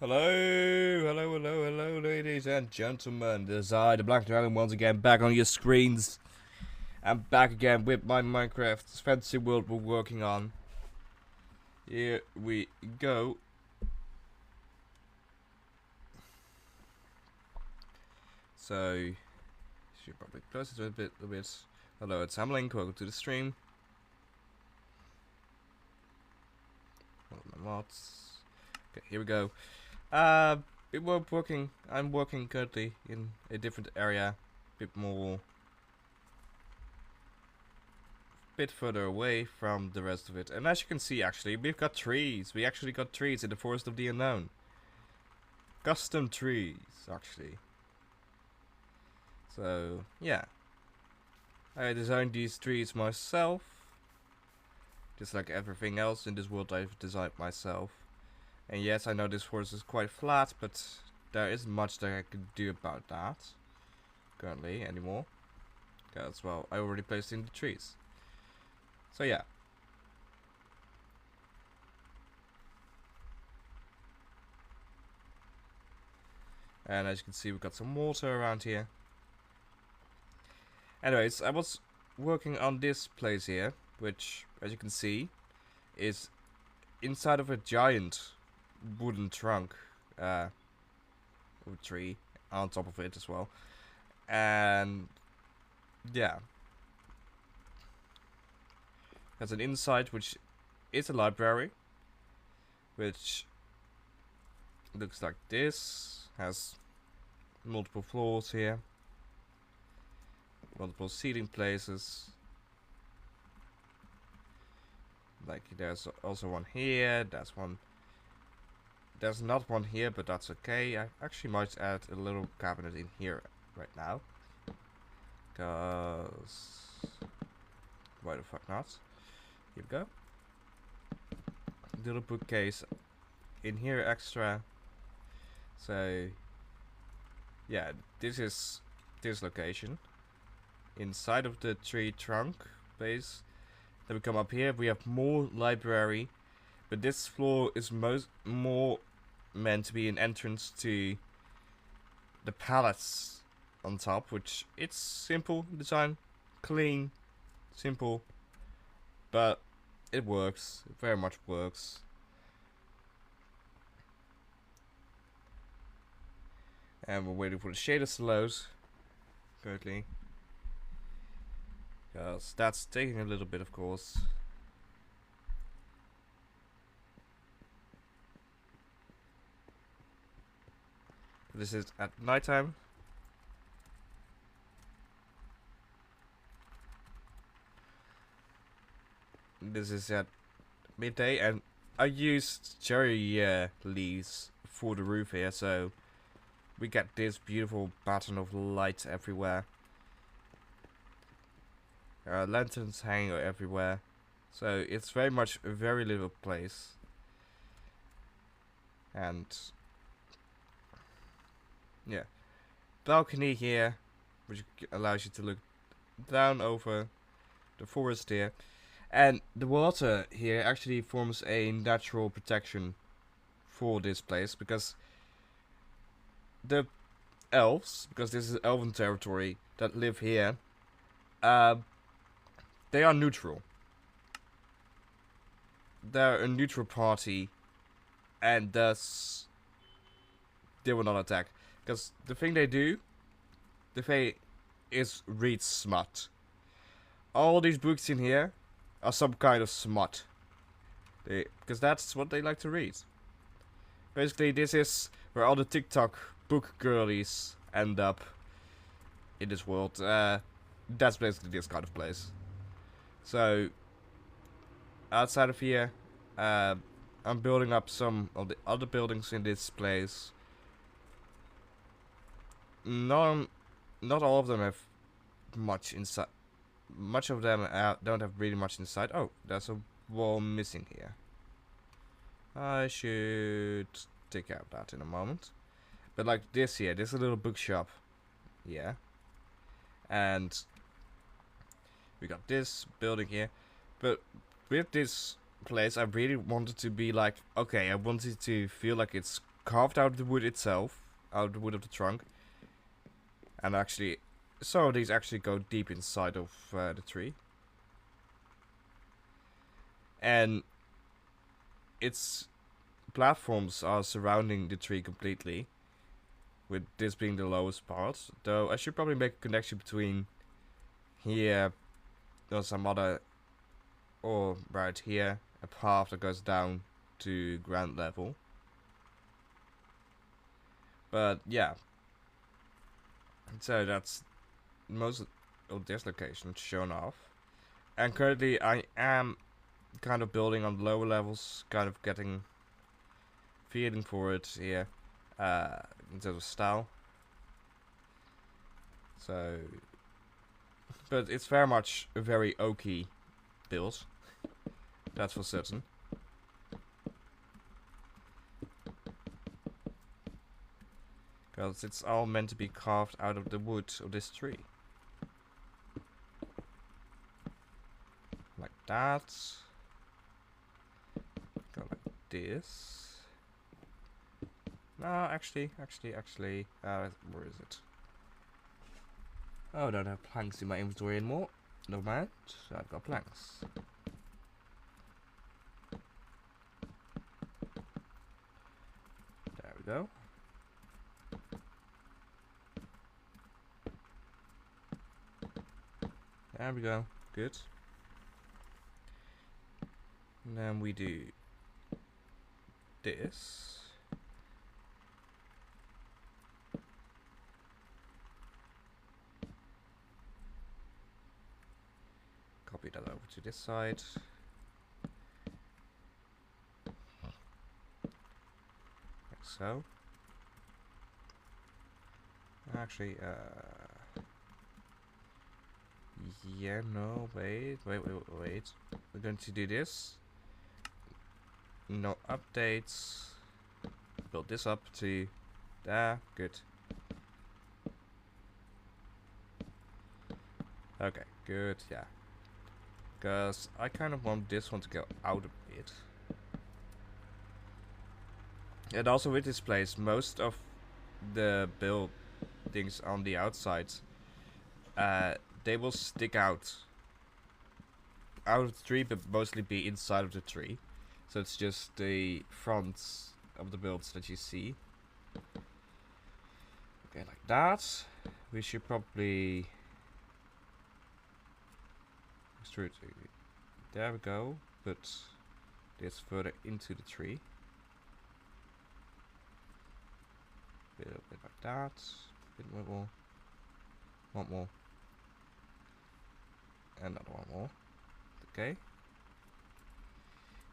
Hello, ladies and gentlemen. This is I, the Black Dragon, once again back on your screens. I'm back again with my Minecraft fantasy world we're working on. Here we go. So, should probably close it a bit. Hello, it's Hamlink. Welcome to the stream. One of my mods. Okay, here we go. I'm working currently in a different area, bit further away from the rest of it. And as you can see, actually, we've got trees. We actually got trees in the Forest of the Unknown. Custom trees, actually. So, yeah. I designed these trees myself. Just like everything else in this world, I've designed myself. And yes, I know this forest is quite flat, but there isn't much that I can do about that currently anymore. Because, well, I already placed in the trees. So yeah. And as you can see, we've got some water around here. Anyways, I was working on this place here, which, as you can see, is inside of a giant wooden trunk, or tree on top of it as well. And yeah, has an inside which is a library, which looks like this. Has multiple floors here, multiple seating places. Like there's also one here. There's not one here, but that's okay. I actually might add a little cabinet in here right now. Cause why the fuck not? Here we go. Little bookcase in here extra. So yeah, this is this location. Inside of the tree trunk base. Then we come up here, we have more library. But this floor is more meant to be an entrance to the palace on top, which it's simple design, clean, simple, but it works. It very much works. And we're waiting for the shaders to load currently, because that's taking a little bit, of course. This is at nighttime. This is at midday, and I used cherry leaves for the roof here, so we get this beautiful pattern of light everywhere. Lanterns hang everywhere, so it's very much a very little place. And yeah, balcony here, which allows you to look down over the forest here. And the water here actually forms a natural protection for this place, because the elves, because this is elven territory that live here, they are neutral. They're a neutral party, and thus they will not attack. Because the thing they do, is read smut. All these books in here are some kind of smut. Because that's what they like to read. Basically, this is where all the TikTok book girlies end up in this world. That's basically this kind of place. So, outside of here, I'm building up some of the other buildings in this place. Not all of them have much inside. Much of them don't have really much inside. Oh, there's a wall missing here. I should take out that in a moment. But like this here, this is a little bookshop. Yeah. And we got this building here. But with this place, I really wanted to be like, okay, I wanted to feel like it's carved out of the wood itself, out of the wood of the trunk. And actually, some of these actually go deep inside of the tree. And its platforms are surrounding the tree completely, with this being the lowest part. Though I should probably make a connection between here or some other, or right here, a path that goes down to ground level. But yeah, so that's most of this location shown off. And currently I am kind of building on lower levels, kind of getting feeling for it here, in terms of style. So, but it's very much a very oaky build, that's for certain. Because it's all meant to be carved out of the wood of this tree. Like that. Go like this. No, actually, where is it? Oh, I don't have planks in my inventory anymore. Never mind, I've got planks. There we go. There we go, good. And then we do this. Copy that over to this side. Like so. Actually, yeah, no, wait. We're going to do this. No updates. Build this up to there. Good. Okay, good, yeah. Because I kind of want this one to go out a bit. And also with this place, most of the buildings on the outside, they will stick out of the tree, but mostly be inside of the tree. So it's just the fronts of the builds that you see. Okay, like that. We should probably extrude. There we go. Put this further into the tree. A bit like that. A bit more. One more. Another one more. Okay.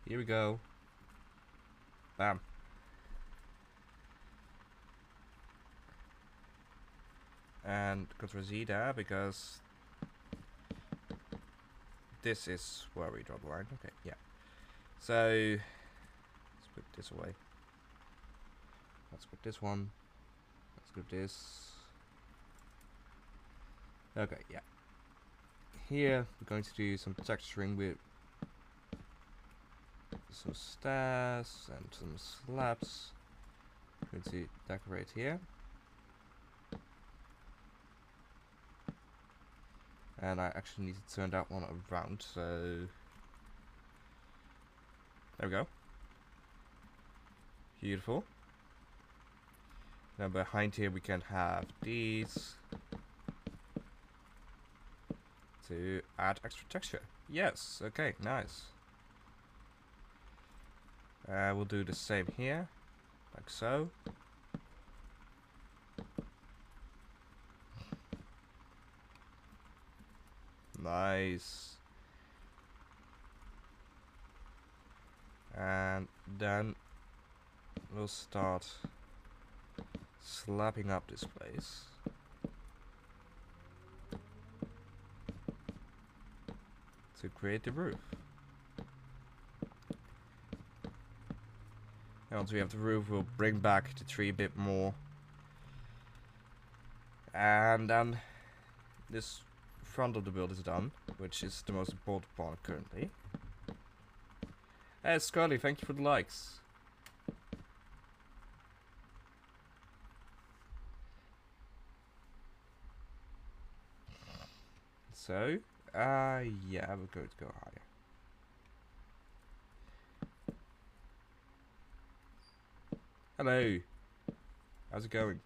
Here we go. Bam. And Ctrl Z there because this is where we draw the line. Okay, yeah. So let's put this away. Let's put this one. Let's put this. Okay, yeah. Here we're going to do some texturing with some stairs and some slabs. We're going to decorate here. And I actually need to turn that one around, so there we go. Beautiful. Now behind here we can have these to add extra texture. Yes, okay, nice. We'll do the same here, like so. Nice. And then we'll start slapping up this place. To create the roof. And once we have the roof, we'll bring back the tree a bit more. And then this front of the build is done, which is the most important part currently. Hey Scully, thank you for the likes. So, yeah, we're going to go higher. Hello. How's it going?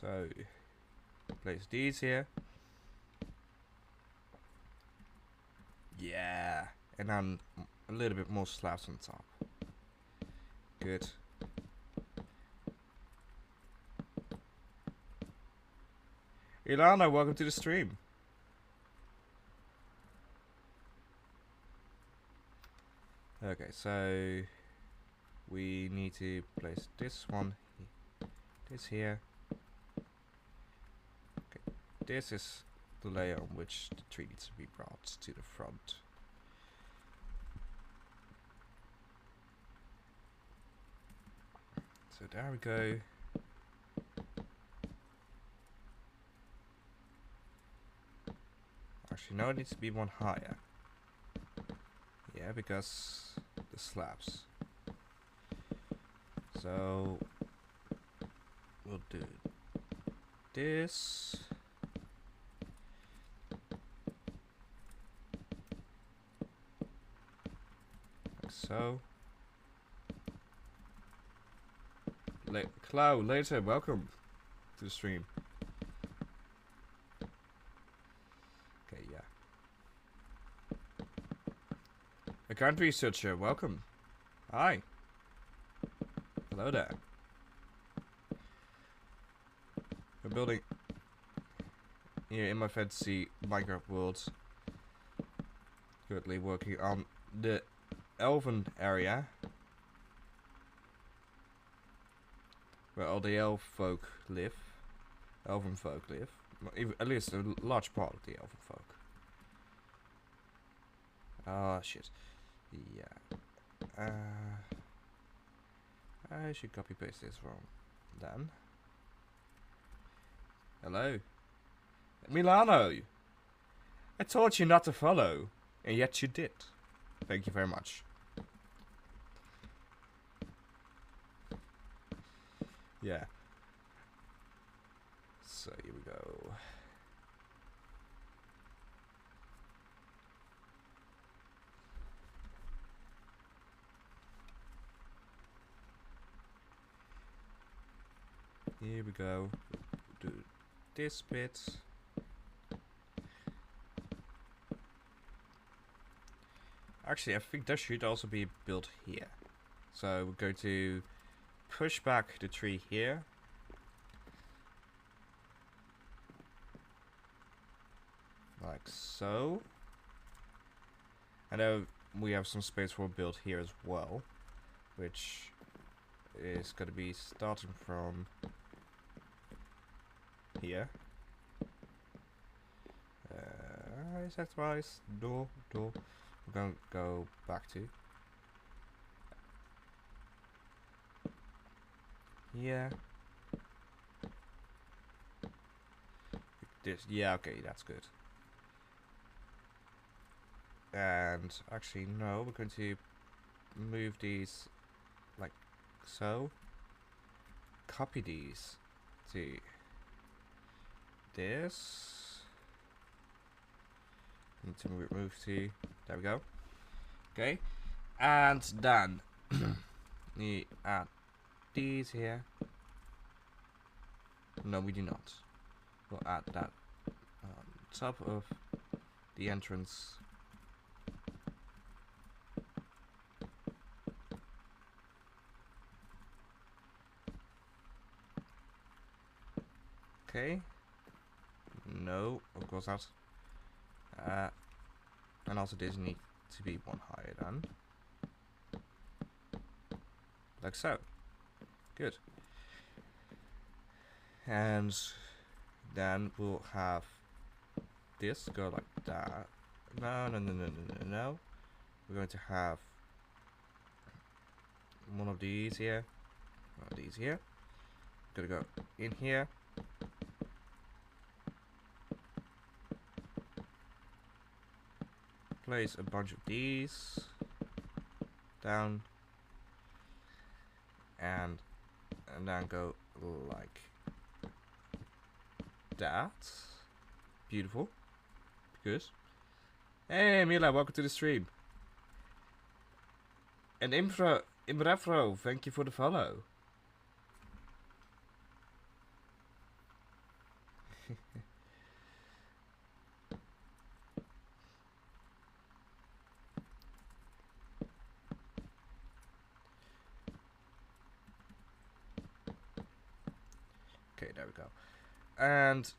So, place these here. Yeah. And then a little bit more slabs on top. Good. Ilana, welcome to the stream. Okay, so we need to place this one, this here. Okay, this is the layer on which the tree needs to be brought to the front. So there we go. Actually, no, it needs to be one higher. Yeah, because the slabs. So we'll do this. Like so. Cloud, later, welcome to the stream. Okay, yeah. Account researcher, welcome. Hi. Hello there. We're building here in my fantasy Minecraft world. Currently working on the elven area, where all the elf folk live. Elven folk live. At least a large part of the elven folk. Oh shit. Yeah. I should copy paste this wrong. Then. Hello. Milano! I told you not to follow, and yet you did. Thank you very much. Yeah. So here we go. Here we go. Do this bit. Actually, I think that should also be built here. So we're going to push back the tree here. Like so. And then we have some space for a build here as well, which is going to be starting from here. Is that right? Door. We're going to go back to. Yeah. This. Yeah, okay, that's good. And actually, no, we're going to move these like so. Copy these to this. Need to move to. There we go. Okay. And then we add these here. No, we do not. We'll add that on top of the entrance. Okay. No, of course not. And also this needs to be one higher than. Like so. Good. And then we'll have this go like that. No. We're going to have one of these here. One of these here. Gonna go in here. Place a bunch of these down, and then go like that. Beautiful. Good. Hey, Mila, welcome to the stream. And Imrefro, thank you for the follow. Okay, there we go. And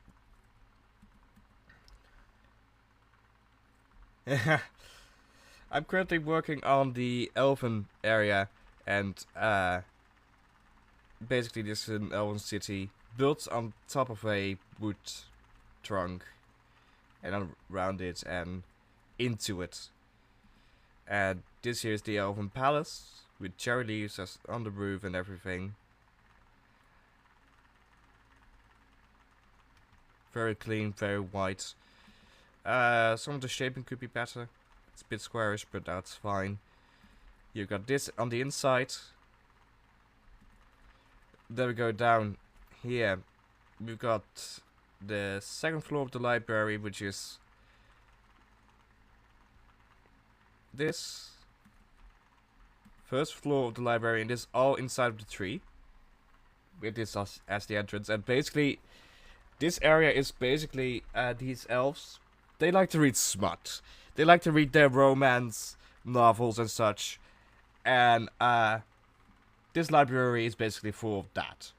I'm currently working on the elven area, and basically this is an elven city built on top of a wood trunk, and around it and into it. And this here is the elven palace with cherry leaves as on the roof and everything. Very clean, very white. Some of the shaping could be better. It's a bit squarish, but that's fine. You got this on the inside. Then we go down here. We've got the second floor of the library, which is this. First floor of the library, and this all inside of the tree. With this as the entrance. And basically, this area is basically these elves. They like to read smut. They like to read their romance novels and such. And this library is basically full of that.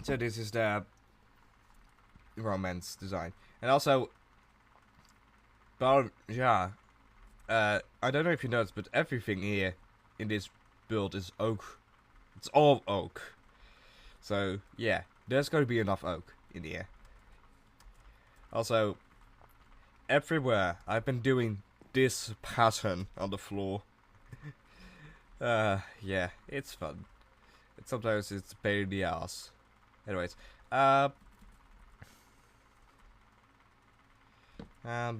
So this is the romance design. And also, yeah, I don't know if you noticed, but everything here in this build is oak. It's all oak. So, yeah, there's going to be enough oak in here. Also, everywhere I've been doing this pattern on the floor. Yeah, it's fun. Sometimes it's a pain in the ass. Anyways, and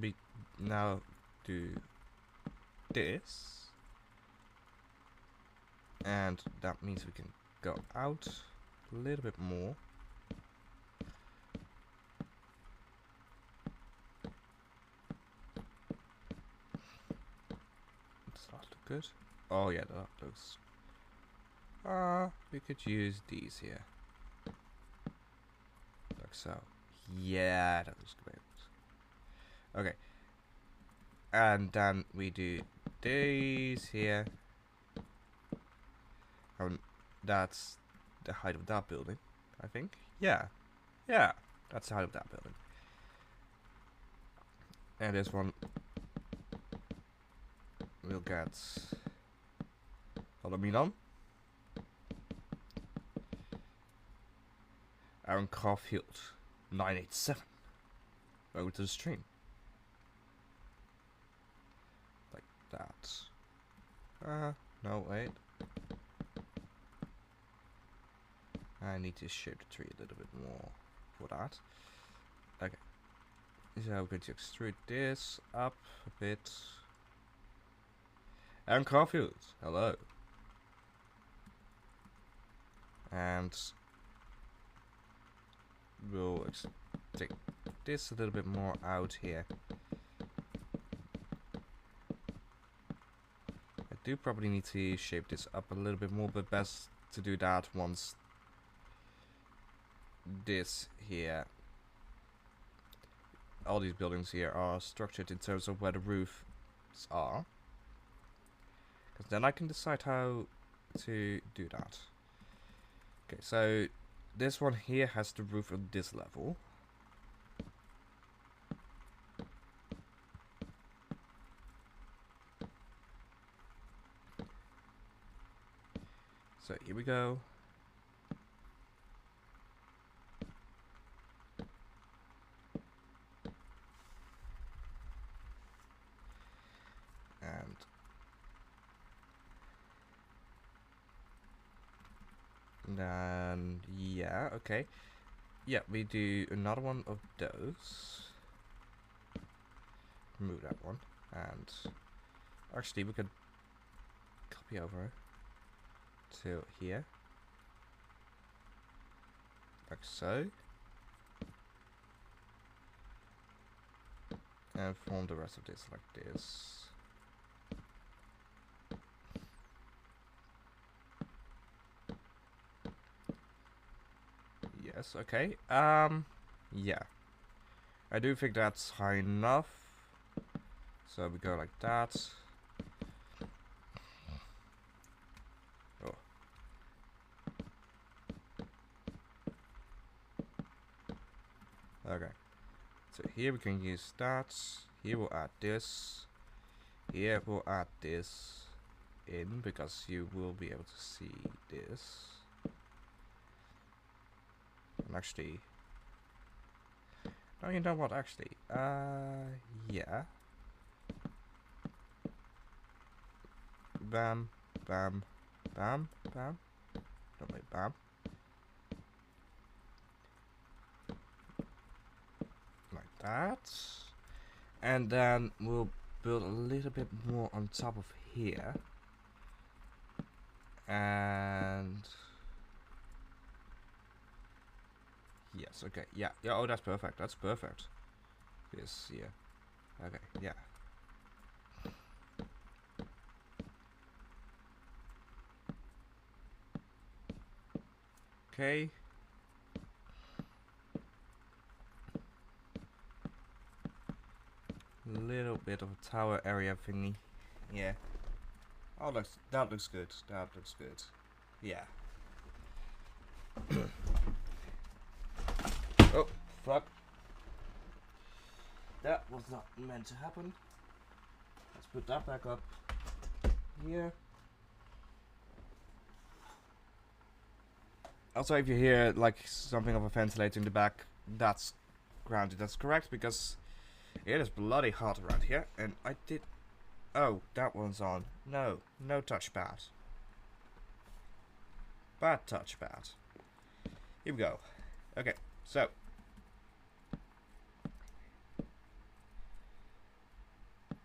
we now do this. And that means we can go out a little bit more. Does that look good? Oh yeah, that looks... we could use these here. Like so. Yeah, that looks great. Okay. And then we do these here. That's the height of that building, I think. Yeah. Yeah, that's the height of that building. And this one we'll get aluminum. Aaron Caulfield 987. Over to the stream. Like that. No, wait. I need to shape the tree a little bit more for that. Okay. So I'm going to extrude this up a bit. Aaron Caulfield, hello. And we'll take this a little bit more out here. I do probably need to shape this up a little bit more, but best to do that once this here, all these buildings here are structured in terms of where the roofs are, because then I can decide how to do that. Okay, so this one here has the roof at this level. So here we go. And then, yeah, okay. Yeah, we do another one of those. Remove that one. And actually, we could copy over till here. Like so. And form the rest of this like this. Yes, okay. Yeah. I do think that's high enough. So we go like that. Oh. Okay. So here we can use that. Here we'll add this. Here we'll add this in because you will be able to see this. And actually, oh, you know what? Actually, yeah. Bam, bam, bam, bam. No wait, bam. Like that. And then we'll build a little bit more on top of here. And yes, okay, yeah, yeah. Oh, that's perfect. That's perfect. This, yeah. Okay, yeah. Okay. Little bit of a tower area thingy. Yeah. Oh, that looks good. That looks good. Yeah. Oh, fuck. That was not meant to happen. Let's put that back up here. Also, if you hear like something of a ventilator in the back, that's grounded. That's correct because it is bloody hot around here. And I did... Oh, that one's on. No, no touchpad. Bad touchpad. Here we go. Okay, so...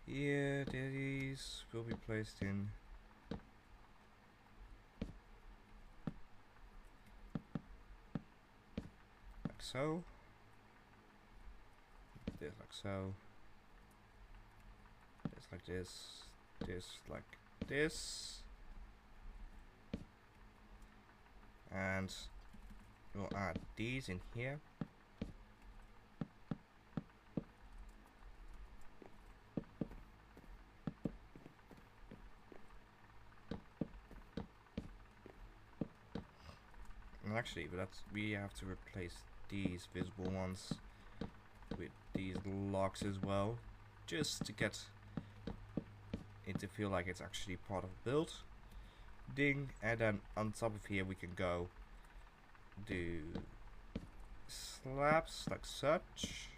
Here, these will be placed in... Like so. This like so. This like this. This like this. And we'll add these in here. And actually, but we have to replace these visible ones with these locks as well, just to get it to feel like it's actually part of the build. Ding, and then on top of here we can go do slabs like such.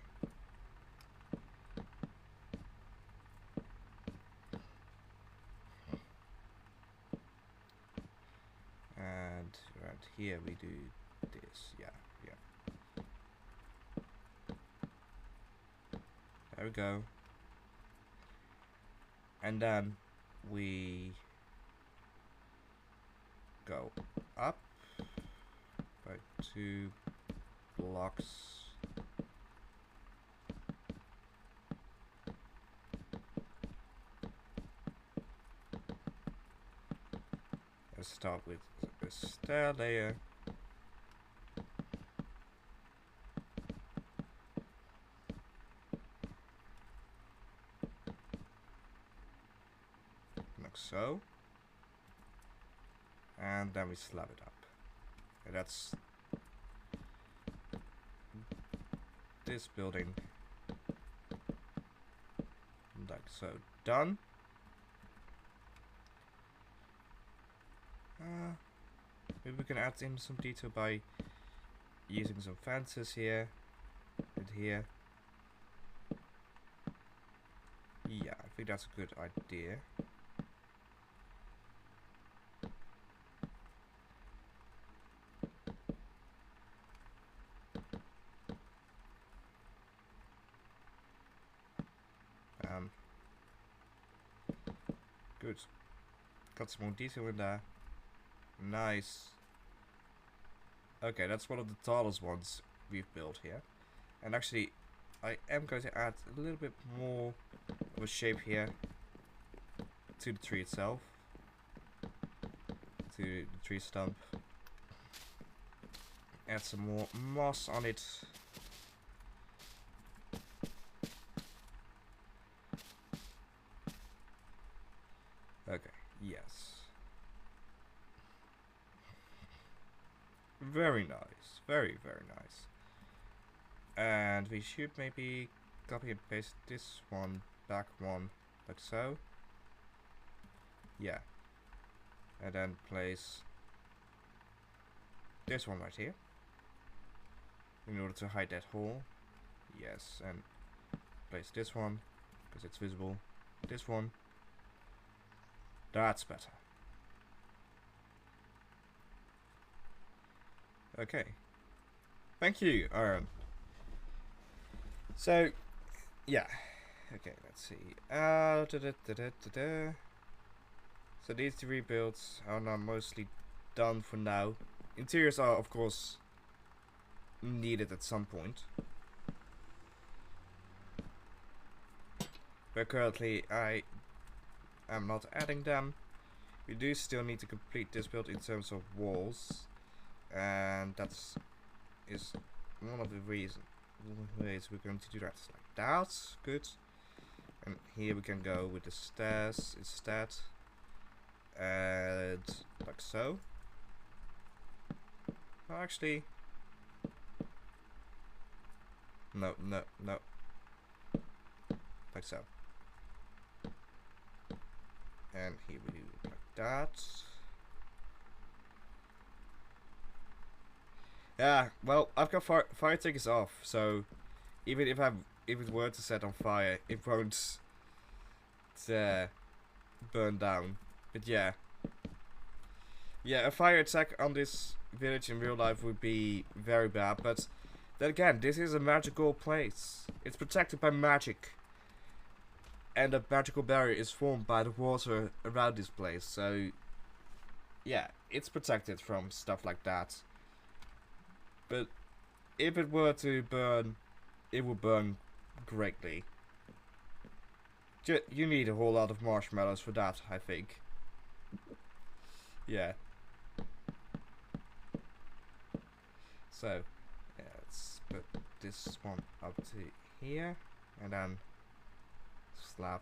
And right here we do this, yeah. There we go. And then we go up by 2 blocks. Let's start with a stair layer. Like so. And then we slab it up. And that's this building. Like so. Done. Maybe we can add in some detail by using some fences here and here. Yeah, I think that's a good idea. Good. Got some more detail in there. Nice. Okay, that's one of the tallest ones we've built here. And actually, I am going to add a little bit more of a shape here to the tree itself. To the tree stump. Add some more moss on it. Okay, yes. Very nice. Very, very nice. And we should maybe copy and paste this one, back one, like so. Yeah. And then place this one right here. In order to hide that hole. Yes, and place this one, because it's visible. This one. That's better. Okay. Thank you, Aaron. So, yeah. Okay, let's see. So these three builds are now mostly done for now. Interiors are, of course, needed at some point. But currently, I am not adding them. We do still need to complete this build in terms of walls. And is one of the ways we're going to do that. Like that, good. And here we can go with the stairs instead. And like so. Well, actually, no. Like so. And here we do it like that. Yeah, well, I've got fire tickets off, so even if it were to set on fire, it won't burn down. But yeah, a fire attack on this village in real life would be very bad. But then again, this is a magical place. It's protected by magic, and a magical barrier is formed by the water around this place. So yeah, it's protected from stuff like that. But if it were to burn, it would burn greatly. You need a whole lot of marshmallows for that, I think. Yeah. So, yeah, let's put this one up to here, and then slab.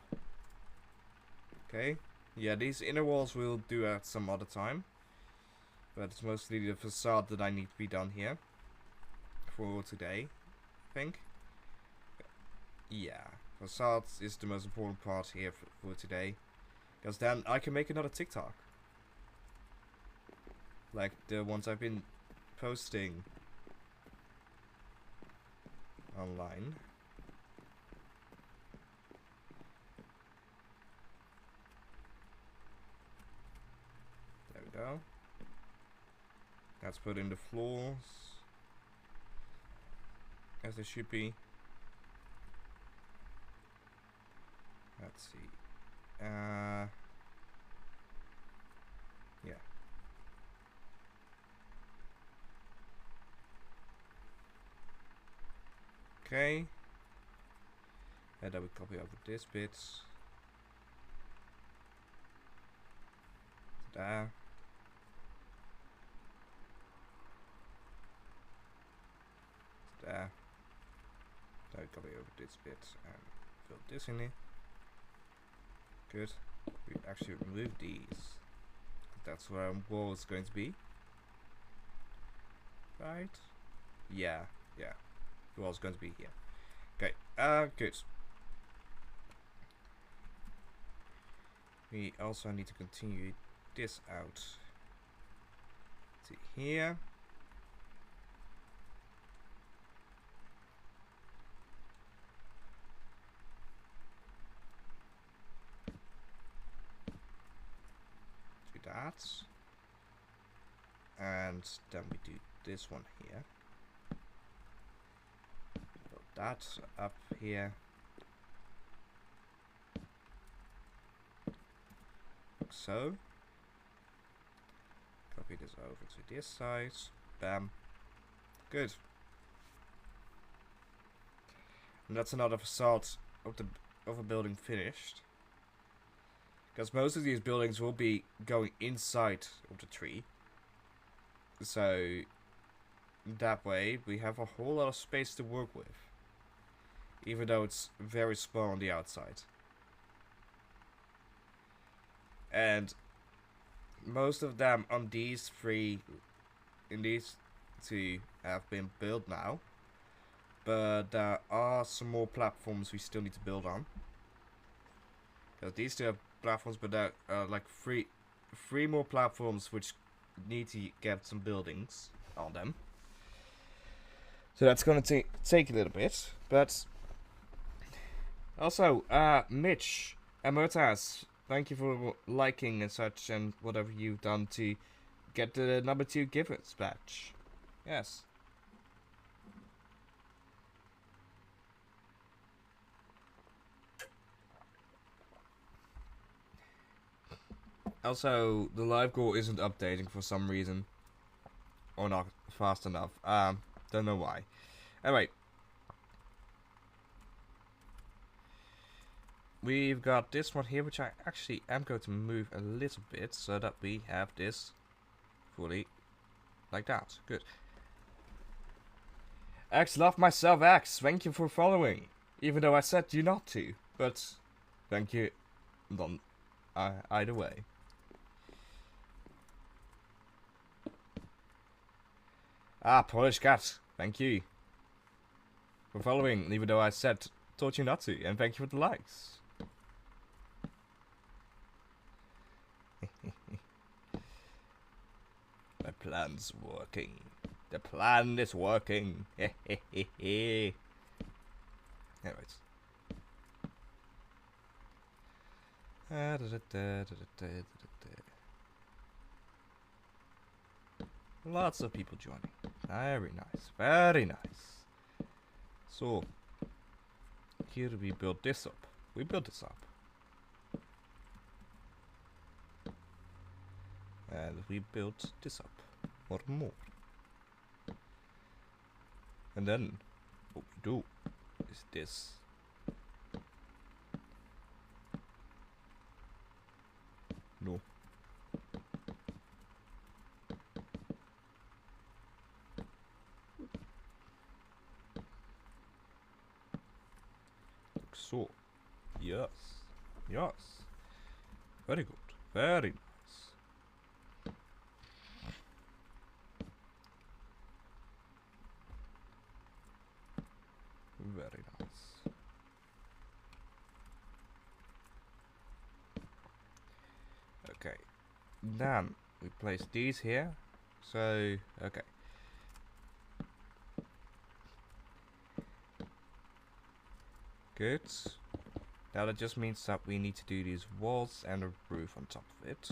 Okay. Yeah, these inner walls we'll do at some other time. But it's mostly the facade that I need to be done here. For today, I think. Yeah, facade is the most important part here for today, because then I can make another TikTok, like the ones I've been posting online. There we go. Let's put in the floors as they should be. Let's see. Yeah. Okay. And then we copy over this bit. There. There. Then we copy over this bit and fill this in here. Good. We actually remove these. That's where our wall is going to be. Right? Yeah. The wall is going to be here. Okay. Good. We also need to continue this out to here. That, and then we do this one here. Put that up here, like so, Copy this over to this side. Bam. Good. And that's another facade of a building finished. Because most of these buildings will be going inside of the tree. So that way we have a whole lot of space to work with. Even though it's very small on the outside. And most of them on these three, in these two, have been built now. But there are some more platforms we still need to build on. Because these two have platforms, but there are like three more platforms which need to get some buildings on them. So that's gonna take a little bit, but also, Mitch and Motas, thank you for liking and such and whatever you've done to get the number 2 givers badge. Yes. Also, the live goal isn't updating for some reason. Or not fast enough. Don't know why. Anyway. We've got this one here, which I actually am going to move a little bit so that we have this fully like that. Good. X, love myself, X. Thank you for following. Even though I said you not to. But thank you. None. Either way. Polish cat. Thank you for following, even though I told you not to. And thank you for the likes. My plan's working. The plan is working. Anyways. Lots of people joining. Very nice. Very nice. So, here we build this up. We build this up. And we built this up. Or more. And then, what we do is this. No. Like so. Yes. Yes. Very good. Very nice. Very nice. Okay. Then we place these here. So, okay. Good. Now that just means that we need to do these walls and a roof on top of it.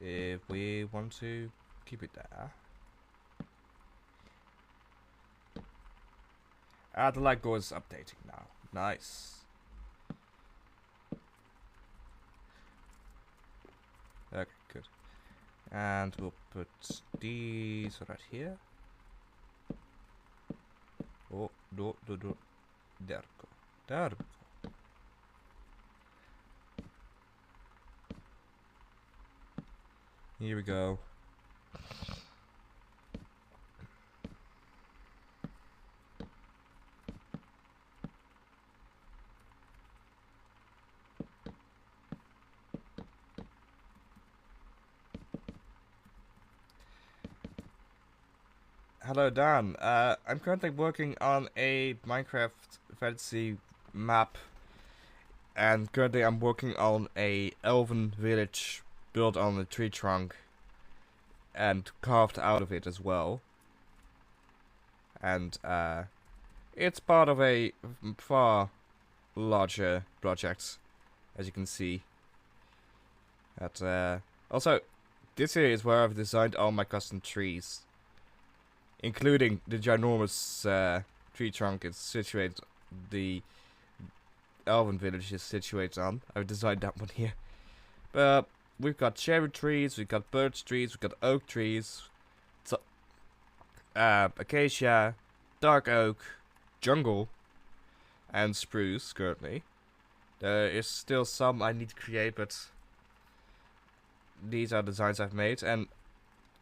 If we want to keep it there. The light goal is updating now. Nice. Okay, good. And we'll put these right here. Oh, do. There we go. There we go. Here we go. Hello Dan, I'm currently working on a Minecraft fantasy map, and currently I'm working on a elven village built on a tree trunk and carved out of it as well. And it's part of a far larger project, as you can see. Also, this here is where I've designed all my custom trees. Including the ginormous tree trunk it's situated, the elven village is situated on. I've designed that one here. But we've got cherry trees, we've got birch trees, we've got oak trees, so, acacia, dark oak, jungle, and spruce currently. There is still some I need to create, but these are designs I've made, and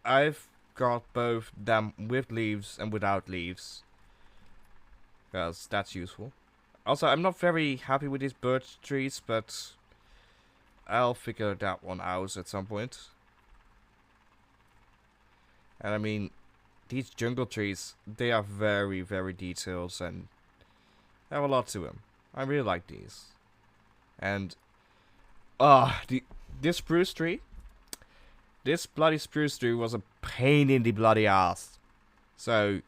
I've got both them with leaves and without leaves, because that's useful. Also, I'm not very happy with these birch trees, but I'll figure that one out at some point. And I mean, these jungle trees, they are very, very detailed and have a lot to them. I really like these. And, this spruce tree, this bloody spruce tree was a pain in the bloody ass. So,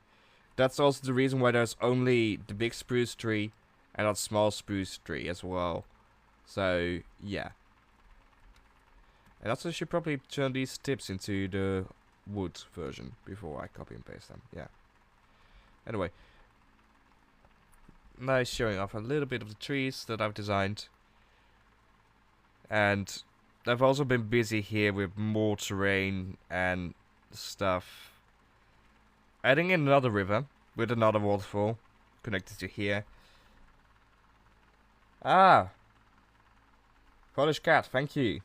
that's also the reason why there's only the big spruce tree and that small spruce tree as well. So, yeah. And also, I should probably turn these tips into the wood version before I copy and paste them. Yeah. Anyway. Nice showing off a little bit of the trees that I've designed. And I've also been busy here with more terrain and stuff. Adding in another river with another waterfall connected to here. Ah! Polish cat, thank you.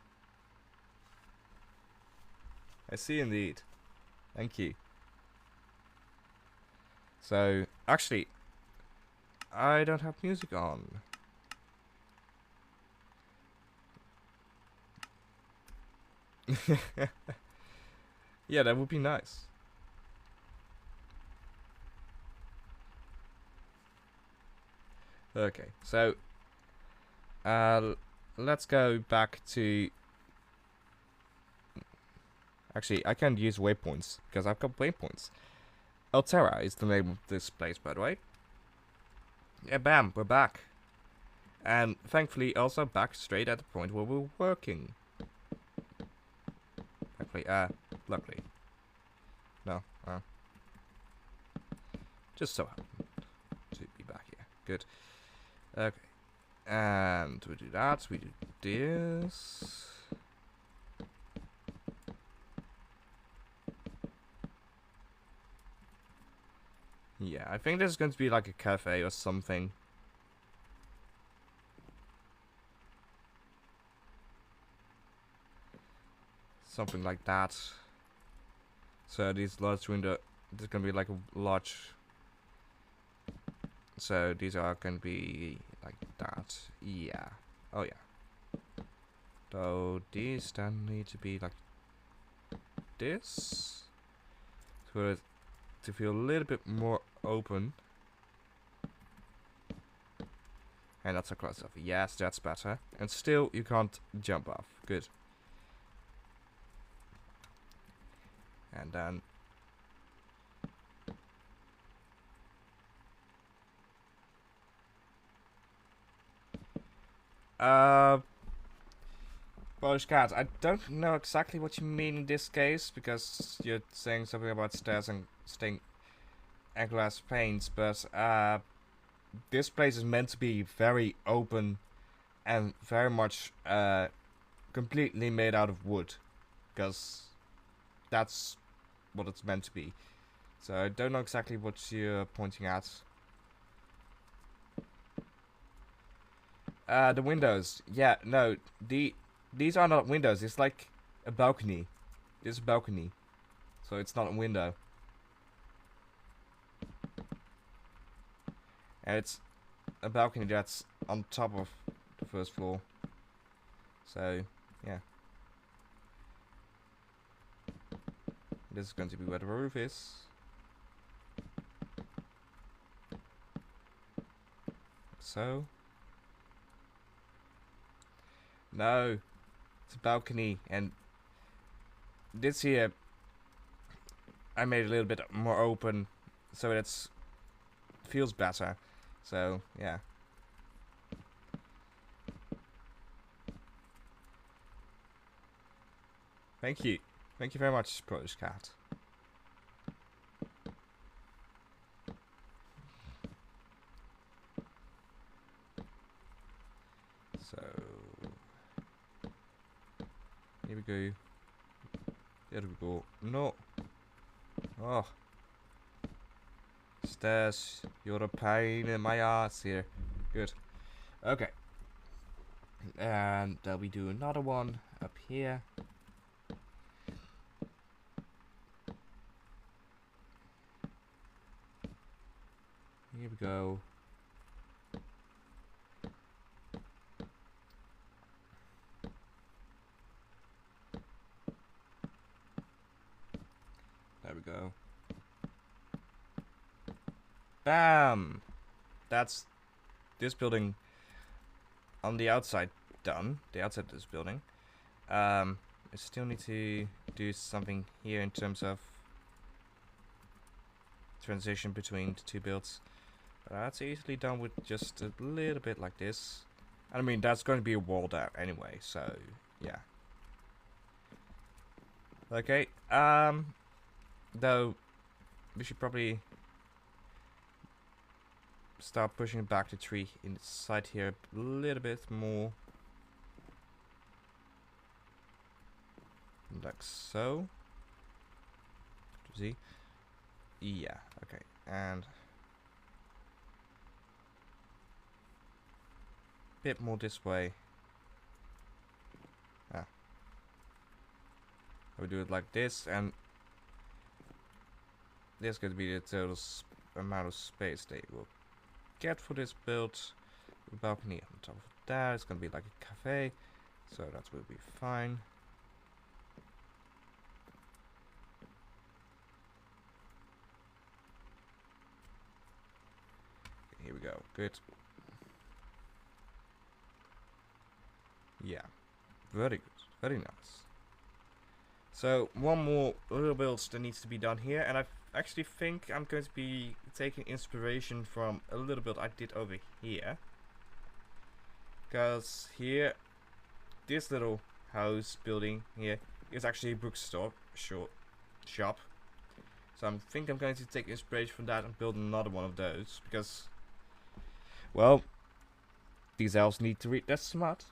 I see indeed. Thank you. So, actually, I don't have music on. Yeah, that would be nice. Okay, so let's go back to. Actually, I can't use waypoints because I've got waypoints. Altera is the name of this place, by the way. Yeah, bam, we're back. And thankfully, also back straight at the point where we're working. Luckily, luckily. No, just so happened to be back here. Good. Okay. And we do that, we do this. Yeah, I think this is going to be like a cafe or something. Something like that. So these large window, there's going to be like a large. So these are going to be like that. Yeah. Oh yeah. So these then need to be like this. So to feel a little bit more open. And that's a crossover. Yes, that's better. And still, you can't jump off. Good. And then... Polish cat, I don't know exactly what you mean in this case, because you're saying something about stairs and and glass panes, but this place is meant to be very open and very much completely made out of wood, because that's what it's meant to be. So I don't know exactly what you're pointing at. The windows. Yeah, no, these are not windows. It's like a balcony. It's a balcony, so it's not a window. And it's a balcony that's on top of the first floor. So, yeah. This is going to be where the roof is. So. No. It's a balcony. And this here, I made it a little bit more open so it feels better. So, yeah. Thank you. Thank you very much, Polish cat. So... Here we go. There we go. No. Oh. Stairs, you're a pain in my ass here. Good. Okay. And we do another one up here. Here we go. There we go. Bam! That's this building on the outside done. The outside of this building. I still need to do something here in terms of transition between the two builds. That's easily done with just a little bit like this. I mean, that's going to be a walled out anyway, so yeah. Okay, though we should probably start pushing back the tree inside here a little bit more. Like so. See? Yeah, okay, and a bit more this way. Ah. I will do it like this, and this is going to be the total amount of space they will get for this build. The balcony on top of that. It's going to be like a cafe, so that will be fine. Here we go. Good. Yeah. Very good. Very nice. So, one more little build that needs to be done here. And I actually think I'm going to be taking inspiration from a little build I did over here. Because here, this little house building here is actually a bookstore shop. So I think I'm going to take inspiration from that and build another one of those. Because, well, these elves need to read. That's smart.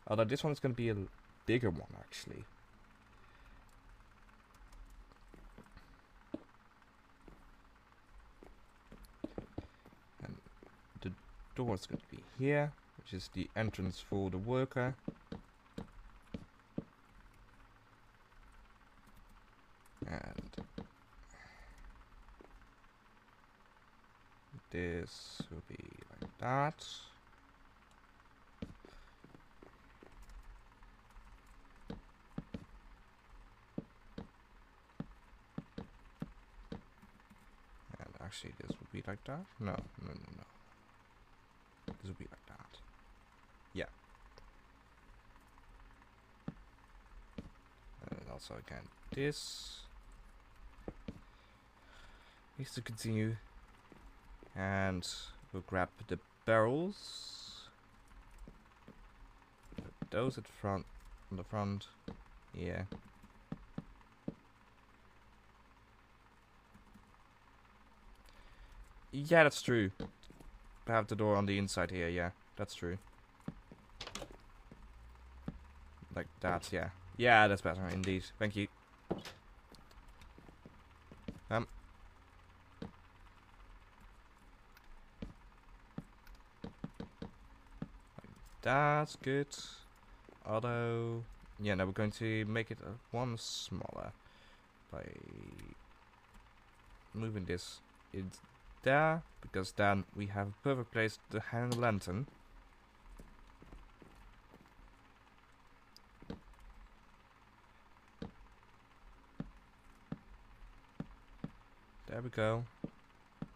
Although this one's going to be a bigger one, actually. And the door is going to be here, which is the entrance for the worker. And this will be like that. Actually, this would be like that. No. This would be like that. Yeah. And also again, this needs to continue. And we'll grab the barrels. Put those at front, on the front. Yeah. Yeah, that's true. Have the door on the inside here, yeah. That's true. Like that, yeah. Yeah, that's better, indeed. Thank you. That's good. Although, yeah, now we're going to make it one smaller by moving this in there, because then we have a perfect place to hang a lantern. There we go.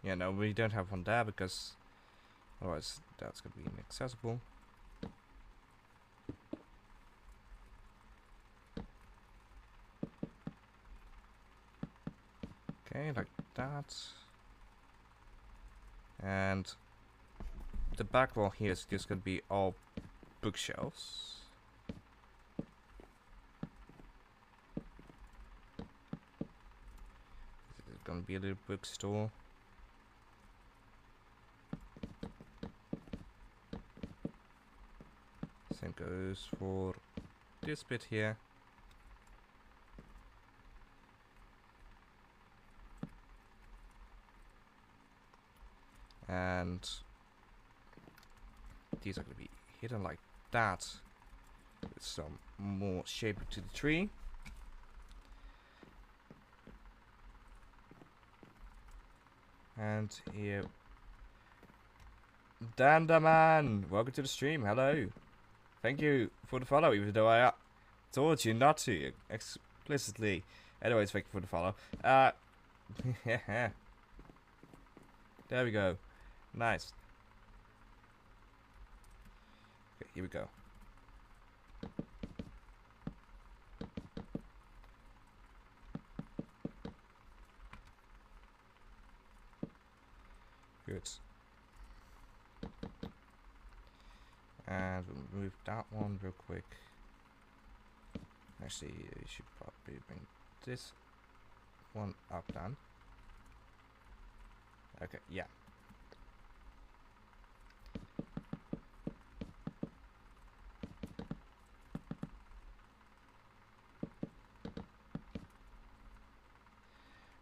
Yeah, no, we don't have one there because otherwise that's gonna be inaccessible. Okay, like that. And the back wall here is just gonna be all bookshelves. This is gonna be a little bookstore. Same goes for this bit here. And these are going to be hidden like that, with some more shape to the tree. And here, Dandaman, welcome to the stream. Hello, thank you for the follow, even though I told you not to explicitly. Anyways, thank you for the follow. There we go. Nice. Okay, here we go. Good. And we'll move that one real quick. Actually, you should probably bring this one up then. Okay, yeah.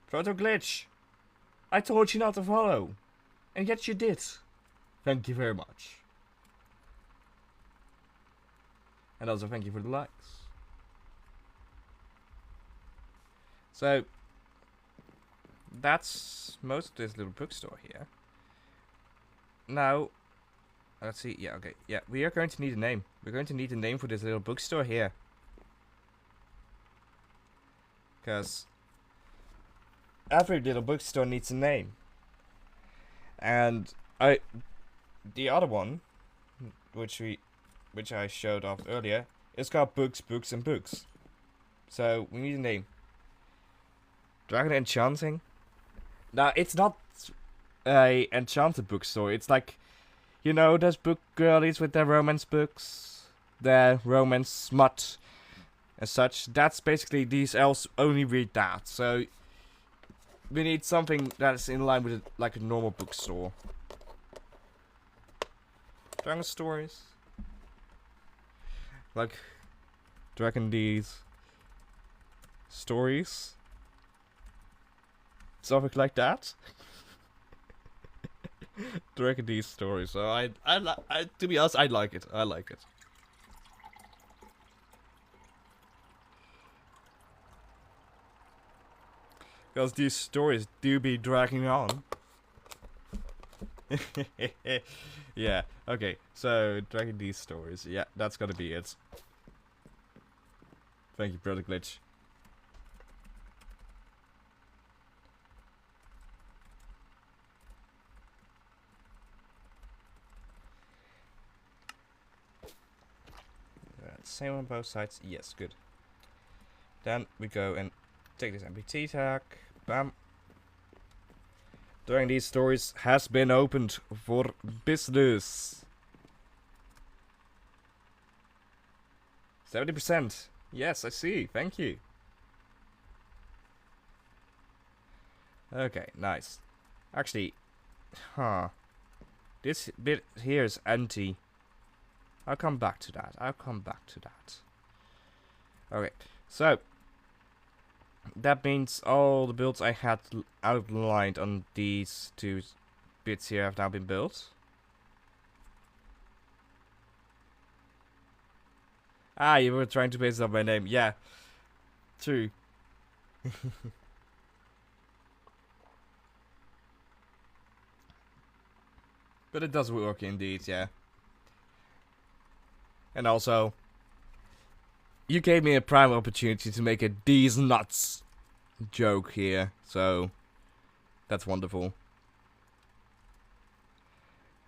Proto glitch! I told you not to follow, and yet you did. Thank you very much. And also thank you for the likes. So, that's most of this little bookstore here. Now, let's see. Yeah, okay. Yeah, we are going to need a name. We're going to need a name for this little bookstore here. Because every little bookstore needs a name. And the other one, which I showed off earlier, is called Books, Books and Books. So we need a name. Dragon Enchanting? Now it's not a enchanted bookstore. It's like, you know, those book girlies with their romance books, their romance smut, and such. That's basically, these elves only read that. So we need something that's in line with like a normal bookstore. Dragon stories, like Dragon D's stories, something like that. Dragon D's stories. So I to be honest, I like it. I like it. Because these stories do be dragging on. Yeah, okay. So, dragging these stories. Yeah, that's gonna be it. Thank you, Brother Glitch. Same on both sides. Yes, good. Then we go and take this MPT tag. Bam. During these stories has been opened for business. 70%. Yes, I see. Thank you. Okay, nice. Actually, this bit here is empty. I'll come back to that. Okay, so that means all the builds I had outlined on these two bits here have now been built. Ah, you were trying to base it on my name. Yeah, true. But it does work indeed, yeah. And also, you gave me a prime opportunity to make a "these nuts" joke here, so that's wonderful.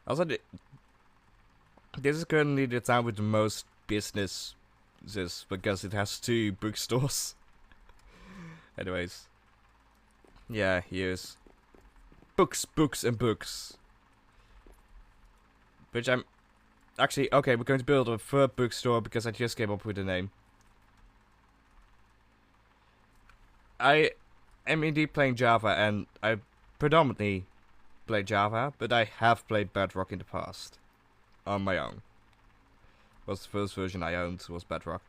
Also, this is currently the town with the most businesses because it has 2 bookstores. Anyways, yeah, here's Books, Books and Books. Which I'm actually, okay, we're going to build a 3rd bookstore because I just came up with a name. I am indeed playing Java, and I predominantly play Java, but I have played Bedrock in the past on my own. Was the first version I owned was Bedrock.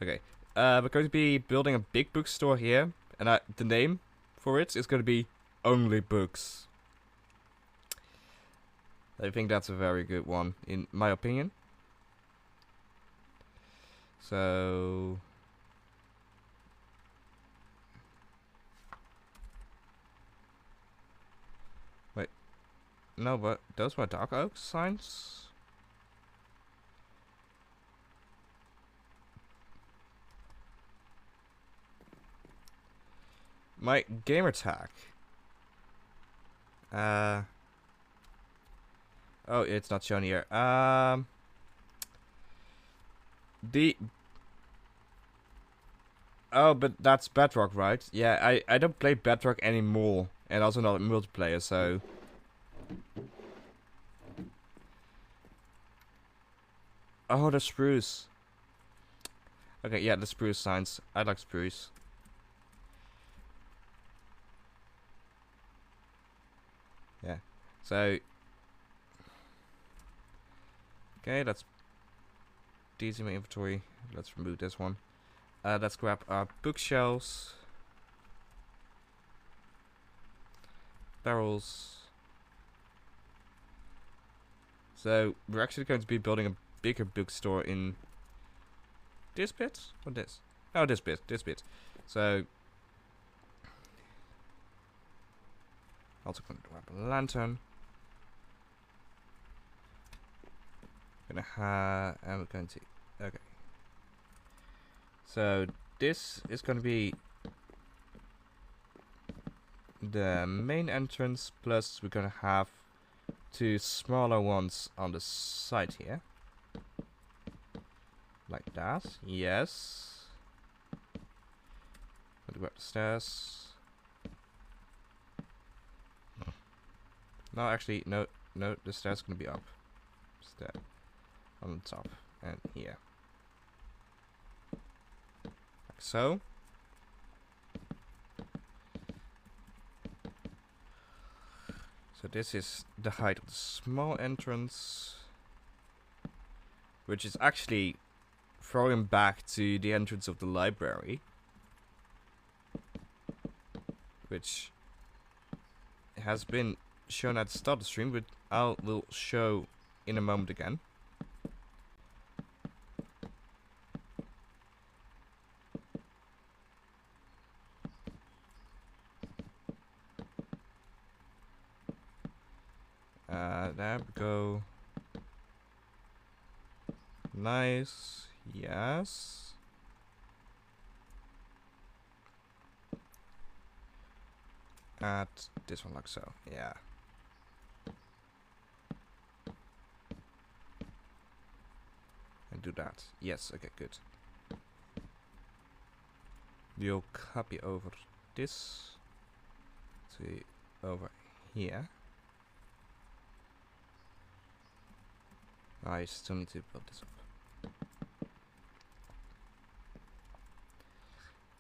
Okay. We're going to be building a big bookstore here, and the name for it is going to be Only Books. I think that's a very good one, in my opinion. So... Wait. No, but those were dark oak signs? My gamer tag. Oh, it's not shown here. Oh, but that's Bedrock, right? Yeah, I don't play Bedrock anymore, and also not multiplayer, so... Oh, the spruce. Okay, yeah, the spruce signs. I like spruce. Yeah, so... Okay, that's... These in my inventory. Let's remove this one. Let's grab our bookshelves. Barrels. So, we're actually going to be building a bigger bookstore in this bit? Or this? Oh, this bit. So, also going to grab a lantern. And we're going to... Okay. So, this is going to be the main entrance, plus we're going to have 2 smaller ones on the side here. Like that. Yes. Let me grab the stairs. No, actually, no, the stairs going to be up. Stair on the top and here. Like so. So this is the height of the small entrance, which is actually throwing back to the entrance of the library, which has been shown at the start of the stream, but I will show in a moment again. There we go. Nice. Yes. Add this one like so. Yeah. And do that. Yes. Okay. Good. We'll copy over this to over here. I still need to build this up.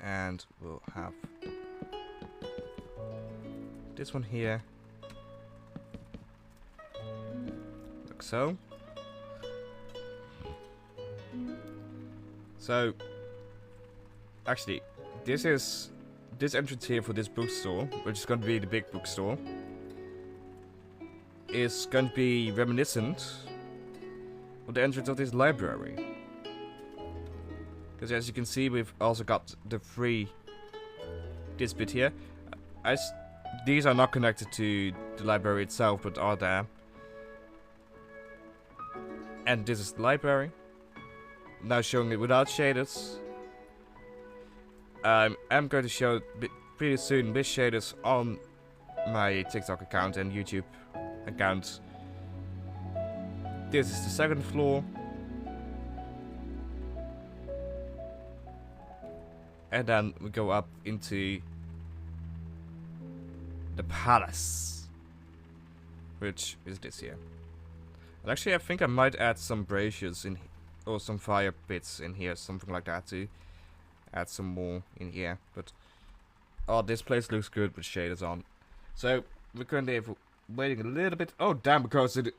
And we'll have this one here. Like so. So, actually, this entrance here for this bookstore, which is going to be the big bookstore, is going to be reminiscent of the entrance of this library. Because as you can see, we've also got this bit here. These are not connected to the library itself, but are there. And this is the library. Now showing it without shaders. I'm going to show pretty soon with shaders on my TikTok account and YouTube account. This is the second floor. And then we go up into the palace, which is this here. And actually, I think I might add some braziers in, or some fire pits in here, something like that, to add some more in here. But oh, this place looks good with shaders on. So we're currently waiting a little bit. Oh damn! Because it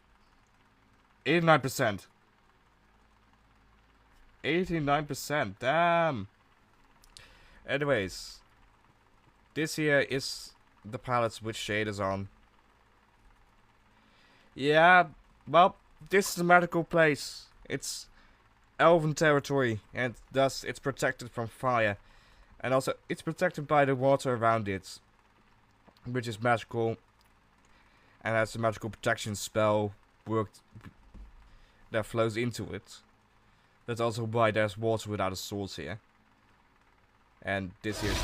89%. 89%. Damn. Anyways, this here is the palette with shaders on. Yeah, well, this is a magical place. It's elven territory, and thus it's protected from fire. And also, it's protected by the water around it, which is magical. And has a magical protection spell worked that flows into it. That's also why there's water without a source here. And this here's...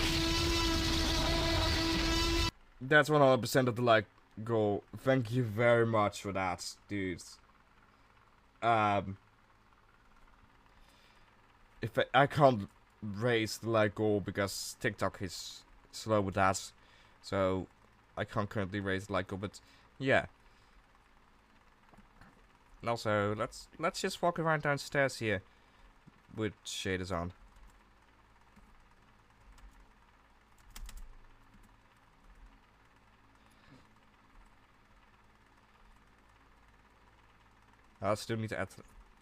That's 100% of the like goal. Thank you very much for that, dudes. If I can't raise the like goal because TikTok is slow with that, so I can't currently raise the like goal. But yeah. And also, let's just walk around downstairs here with shaders on. I still need to add...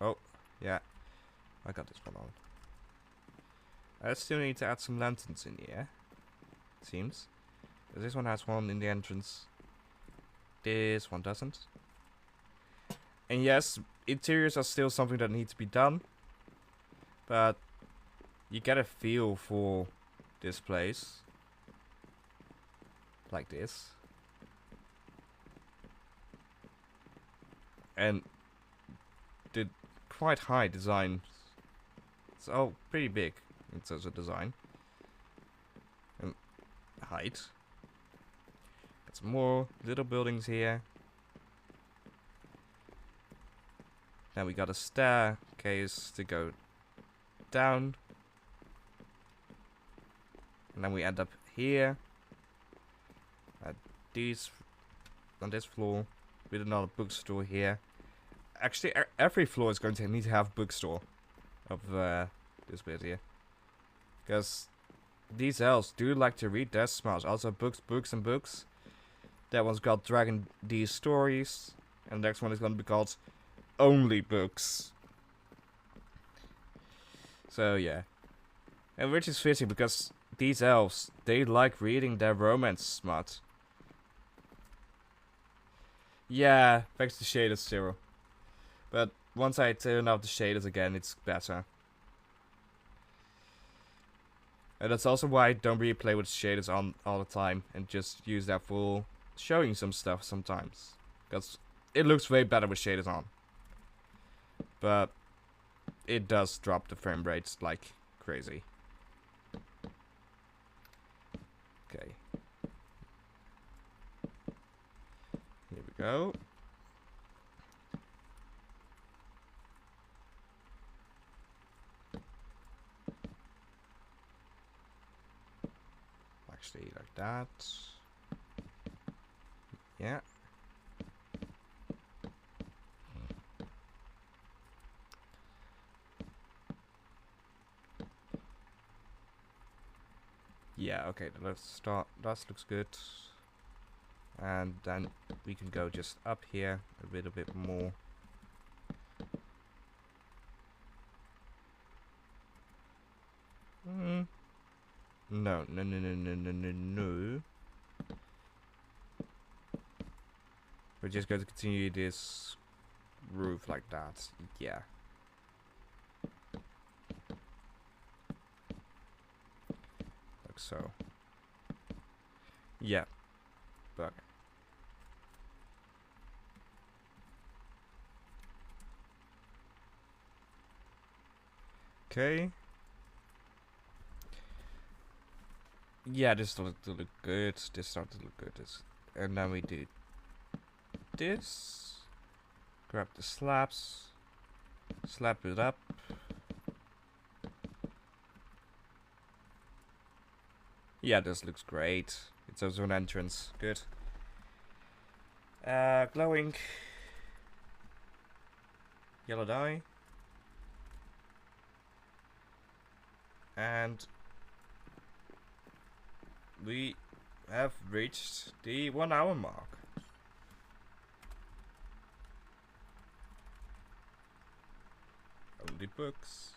Oh, yeah. I got this one on. I still need to add some lanterns in here. It seems. This one has one in the entrance. This one doesn't. And yes, interiors are still something that needs to be done. But you get a feel for this place. Like this. And the quite high design. It's all pretty big in terms of design. And height. Got some more little buildings here. Now we got a staircase to go down. And then we end up here. At on this floor. With another bookstore here. Actually, every floor is going to need to have a bookstore. Of this bit here. Because these elves do like to read. They're smart. Also books, and books. That one's called Dragon D Stories. And the next one is going to be called Only Books. So yeah. And which is fitting because these elves, they like reading their romance smut. Yeah, thanks to shaders 0. But once I turn off the shaders again, it's better. And that's also why I don't really play with shaders on all the time and just use that for showing some stuff sometimes. Because it looks way better with shaders on. But it does drop the frame rates like crazy. Okay. Here we go. Actually, like that. Yeah. Yeah, okay, let's start. That looks good. And then we can go just up here a little bit more. No. We're just going to continue this roof like that. Yeah. Like so. Yeah. But okay. Yeah, this started to look good. This started to look good. And then we do this. Grab the slabs. Slap it up. Yeah, this looks great. It's also an entrance. Good. Glowing. Yellow dye. And we have reached the 1 hour mark. Only books.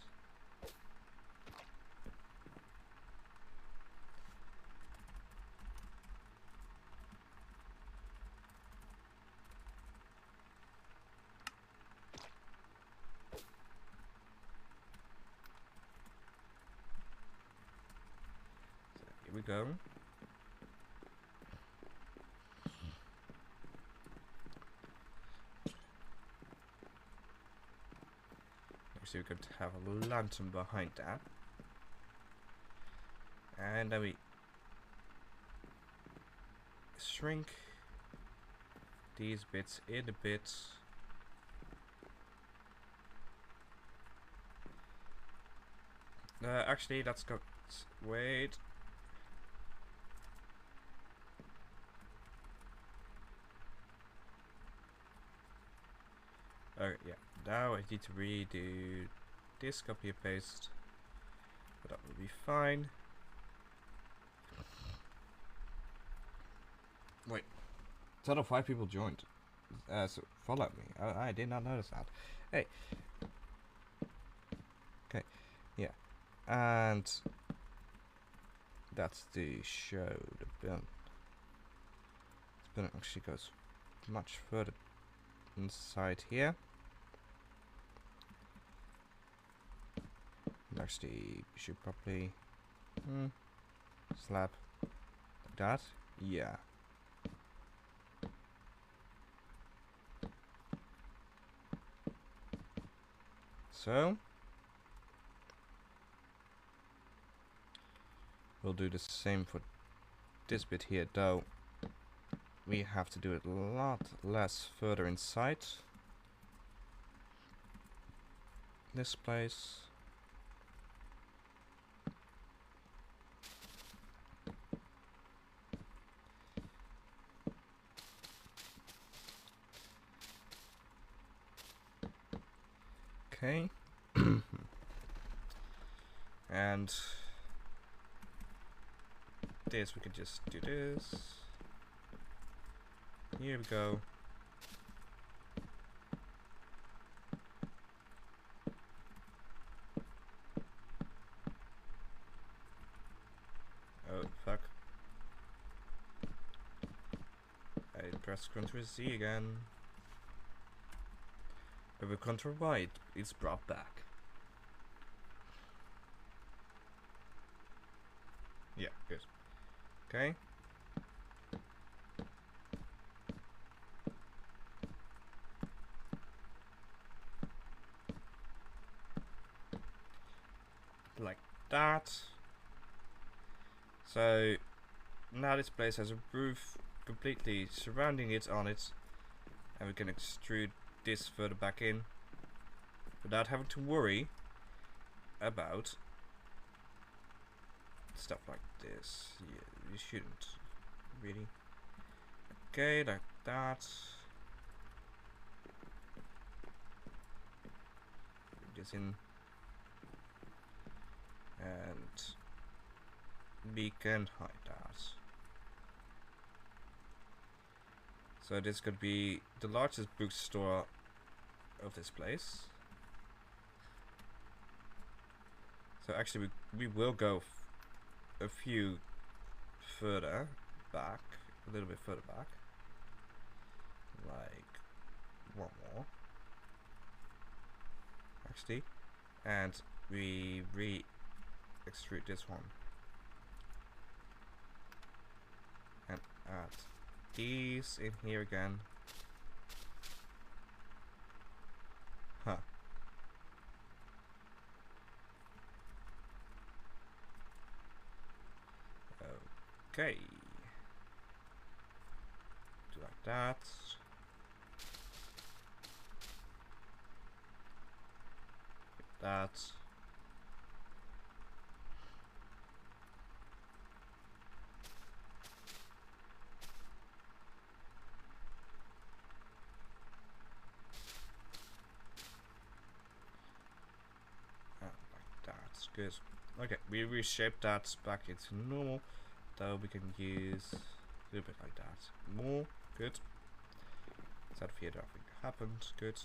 go. Actually, we could have a lantern behind that. And then we shrink these bits in a bit. Actually, let's go. Wait. Okay, yeah. Now I need to redo this, copy and paste. But that will be fine. Wait. Total 5 people joined. So follow me. I did not notice that. Hey. Okay. Yeah. And that's the show. The bin. The bin actually goes much further inside here. And actually, we should probably slap like that. Yeah. So we'll do the same for this bit here, though we have to do it a lot less further inside this place. Okay. And this, we can just do this. Here we go. Oh, fuck. I pressed Ctrl Z again. But with Ctrl Y, it's brought back. Yeah, good. Okay. Like that. So now this place has a roof completely surrounding it on it, and we can extrude this further back in without having to worry about stuff like this. Yeah, you shouldn't really. Okay, like that. Put this in, and we can hide that. So this could be the largest bookstore of this place. So actually we will go a few further back, a little bit further back, like one more actually, and we extrude this one and add these in here again. Huh. Okay. Do like that. Like that. Good. Okay, we reshaped that back into normal, though we can use a little bit like that. More. Good. That here nothing happened. Good.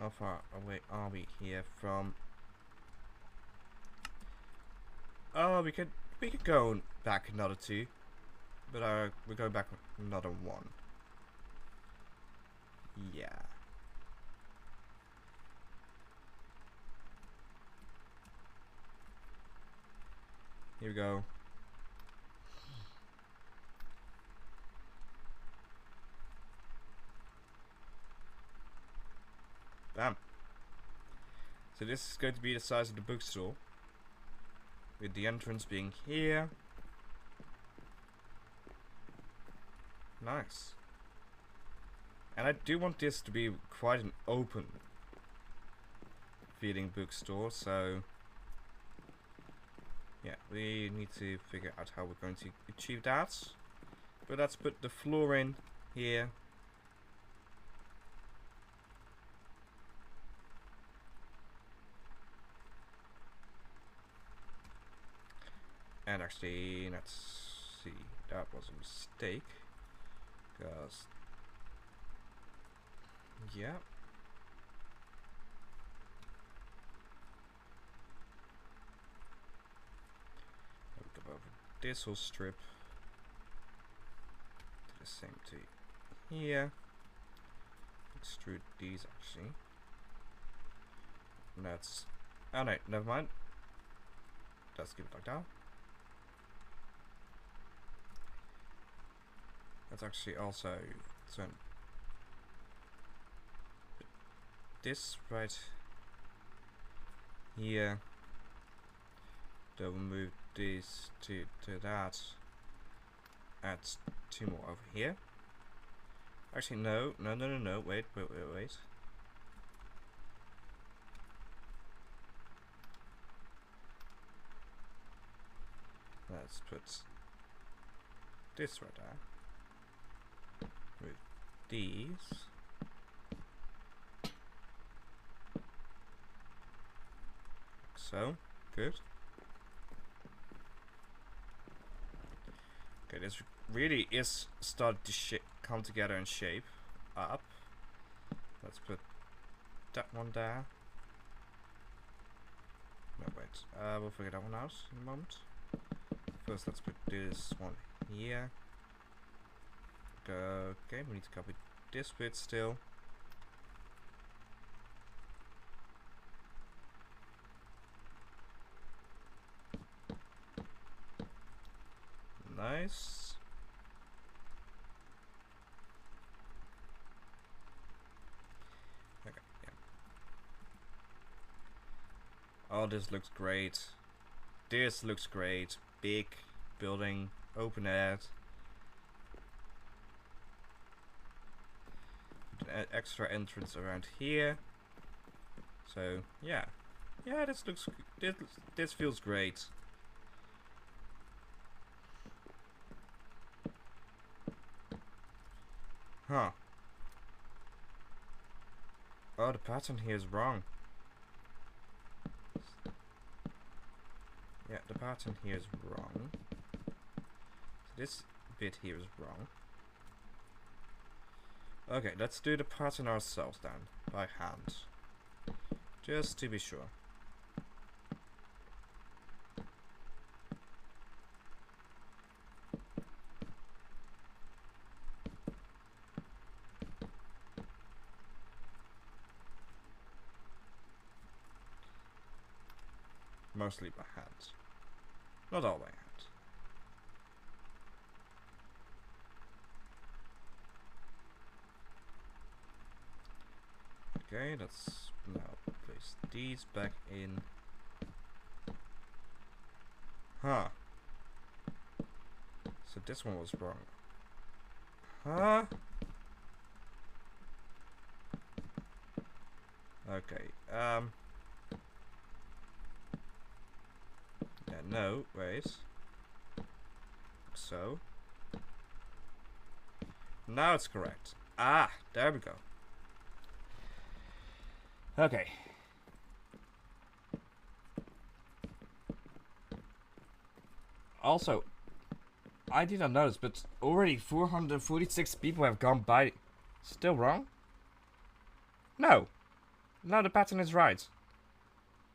How far away are we here from? Oh, we could go back another 2, but we're going back another 1. Yeah. Here we go. Bam. So this is going to be the size of the bookstore, with the entrance being here. Nice. And I do want this to be quite an open feeling bookstore, so yeah, we need to figure out how we're going to achieve that. But let's put the floor in here. And actually, let's see, that was a mistake. Because, yeah. We'll go over this whole strip. Do the same to here. Extrude these actually. And that's, oh no, never mind. Let's keep it like that. That's actually also turn this right here. Then we'll move this to that. Add 2 more over here. Actually, no. Wait. Let's put this right there. With these. So, good. Okay, this really is starting to come together and shape up. Let's put that one there. No, wait. We'll figure that one out in a moment. First, let's put this one here. Okay, we need to copy this bit still. Nice. Okay, yeah. Oh, this looks great. This looks great. Big building, open air. An extra entrance around here. So yeah, this looks. This feels great. Huh. Oh, the pattern here is wrong. Yeah, the pattern here is wrong. So this bit here is wrong. Okay, let's do the pattern ourselves then, by hand. Just to be sure. Mostly by hand. Not all by hand. Okay, let's now place these back in. Huh. So this one was wrong. Huh? Okay, yeah, no, wait. So. Now it's correct. Ah, there we go. Okay. Also, I did not notice, but already 446 people have gone by. Still wrong? No. No, the pattern is right.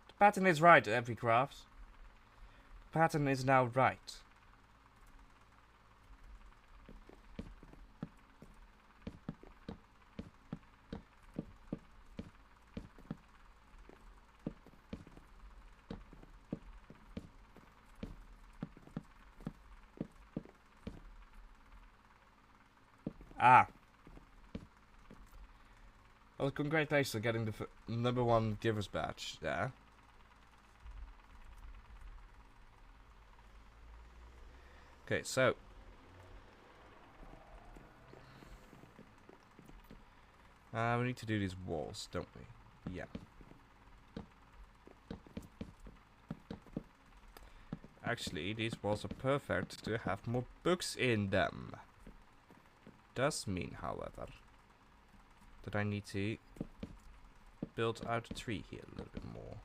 The pattern is right, every craft. The pattern is now right. Ah. Well, congratulations on getting the #1 Givers badge there. Okay, so. We need to do these walls, don't we? Yeah. Actually, these walls are perfect to have more books in them. Does mean, however, that I need to build out a tree here a little bit more.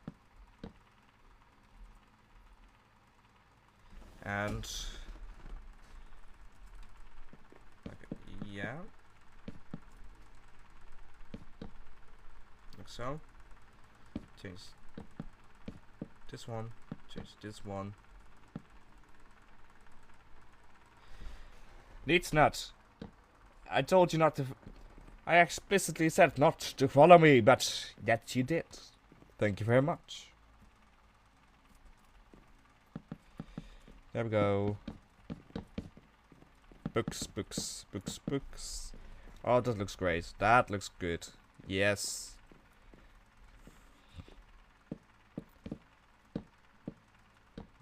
And okay, yeah. Like so. Change this one. Change this one. Needs not. I told you not to. I explicitly said not to follow me, but that you did. Thank you very much. There we go. Books, books, books, books. Oh, that looks great. That looks good. Yes.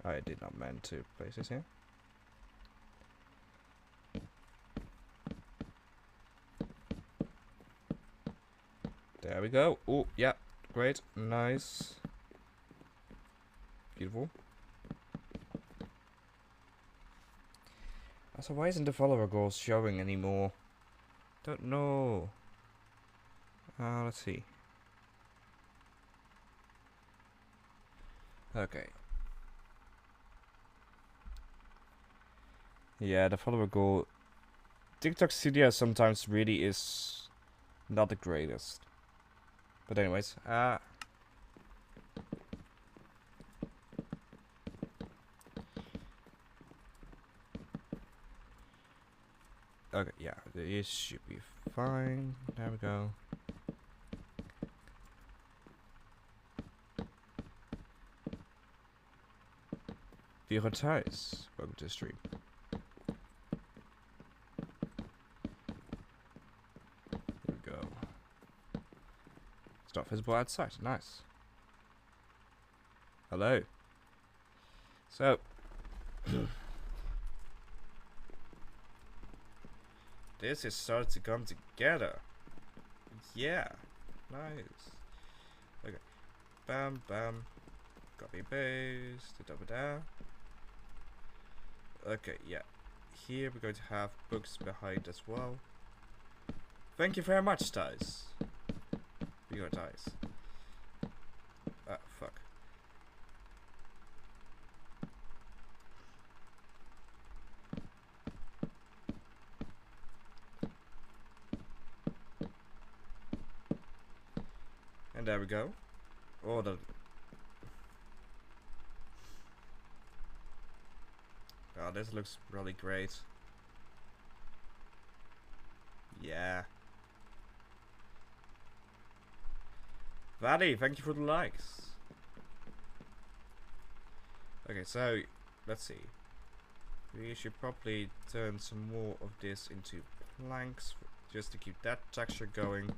I did not mean to place this here. There we go. Oh, yeah. Great. Nice. Beautiful. So why isn't the follower goals showing anymore? Don't know. Let's see. Okay. Yeah, the follower goal. TikTok Studio sometimes really is not the greatest. But anyways, okay, yeah, this should be fine. There we go. Thijs, welcome to the stream. Here we go. It's not visible outside. Nice. Hello. So. This is starting to come together. Yeah. Nice. Okay. Bam, bam. Copy, paste. Da-da-da-da. Okay, yeah. Here we're going to have books behind as well. Thank you very much, Thijs. You're Thijs. Ah, fuck. And there we go. Oh, the... Oh, this looks really great. Yeah. Valley, thank you for the likes. Okay, so, let's see. We should probably turn some more of this into planks, just to keep that texture going.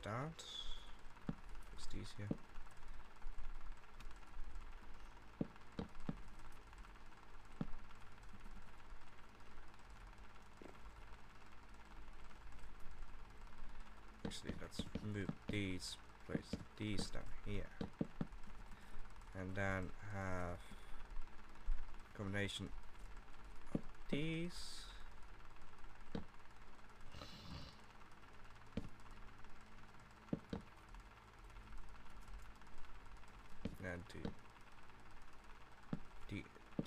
That. Just these here. Actually, let's move these, place these down here, and then have a combination of these.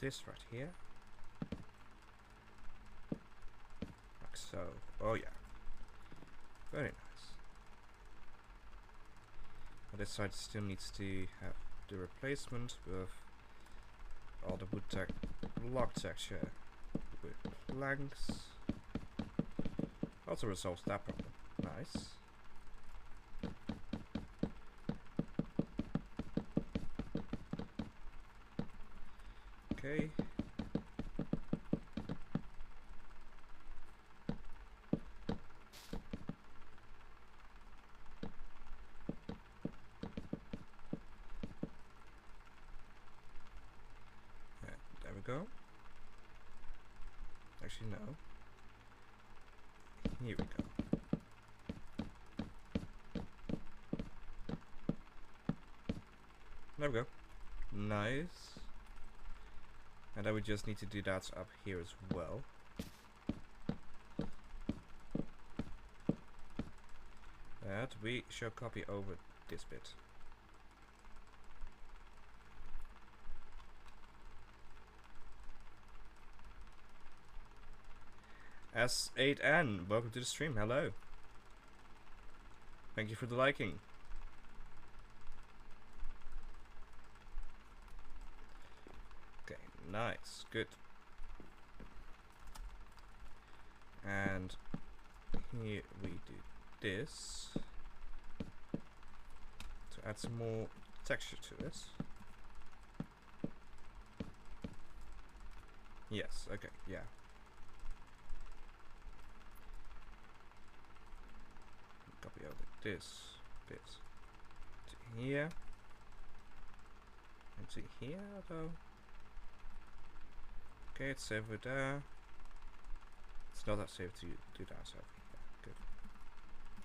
this right here. Like so. Oh yeah. Very nice. But this side still needs to have the replacement with all the wood block texture with planks. Also resolves that problem. Nice. Okay. Yeah, there we go. Actually, no. Here we go. There we go. Nice. And then we just need to do that up here as well. That we shall copy over this bit. S8N, welcome to the stream, hello. Thank you for the liking. Okay, nice, good. And here we do this to add some more texture to it. Yes, okay, yeah. Copy over this bit to here and to here though. Okay, it's over there. It's not that safe to do that, so yeah, good.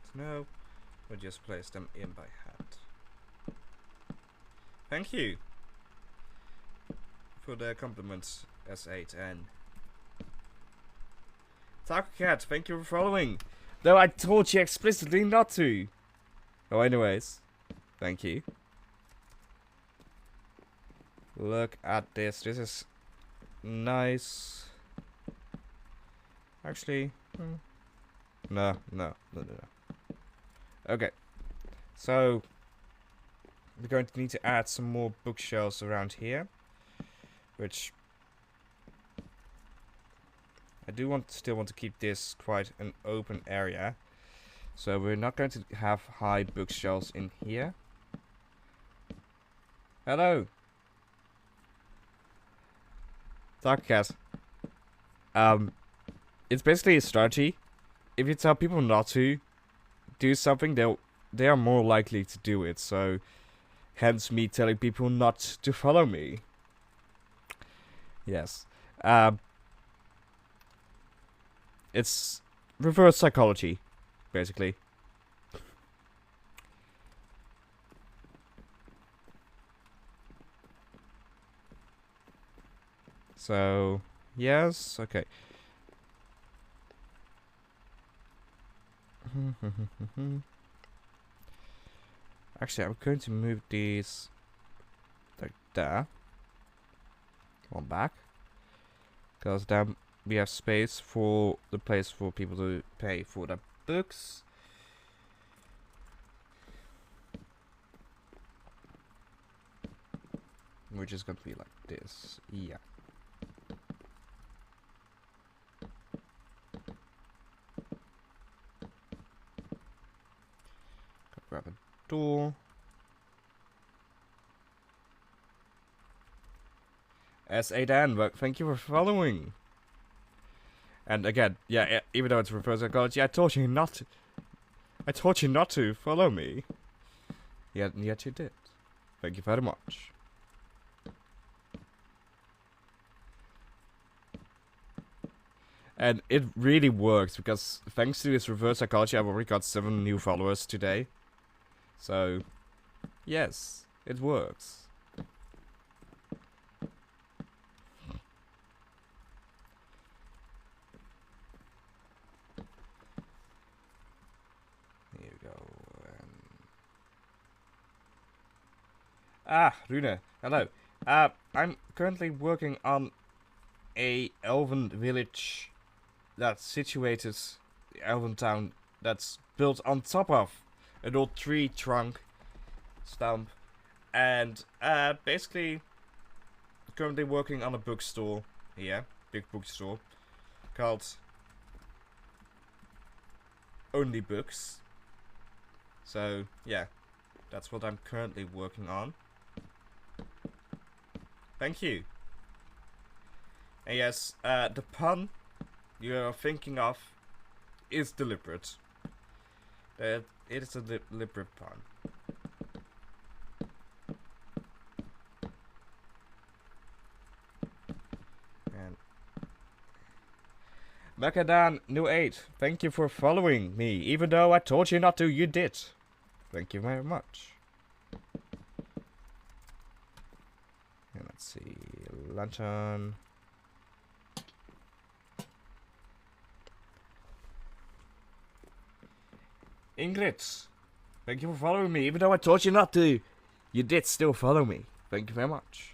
So now we'll just place them in by hand. Thank you for the compliments, S8N. Taco Cat, thank you for following. Though I told you explicitly not to. Oh, anyways, thank you. Look at this. This is nice. Actually, no. Okay, so we're going to need to add some more bookshelves around here, which I do still want to keep this quite an open area. So we're not going to have high bookshelves in here. Hello. Darkcast. It's basically a strategy. If you tell people not to do something, they are more likely to do it. So hence me telling people not to follow me. Yes. It's reverse psychology, basically. So, yes, okay. Actually, I'm going to move these like that. One back. Because then we have space for the place for people to pay for the books. Which is going to be like this. Yeah. Grab a door. S8N, but thank you for following. And again, yeah, even though it's reverse psychology, I told you not to follow me. Yet you did. Thank you very much. And it really works, because thanks to this reverse psychology, I've already got 7 new followers today. So, yes, it works. Here we go. Ah, Rune, hello. I'm currently working on a elven village that's situated, elven town that's built on top of an old tree trunk stump, and basically currently working on a bookstore here, big bookstore called Only Books. So yeah, that's what I'm currently working on. Thank you. And yes, the pun you're thinking of is deliberate. It is a deliberate pun. And Makadan New 8, thank you for following me. Even though I told you not to, you did. Thank you very much. And let's see, lantern. Ingrid, thank you for following me. Even though I told you not to, you did still follow me. Thank you very much.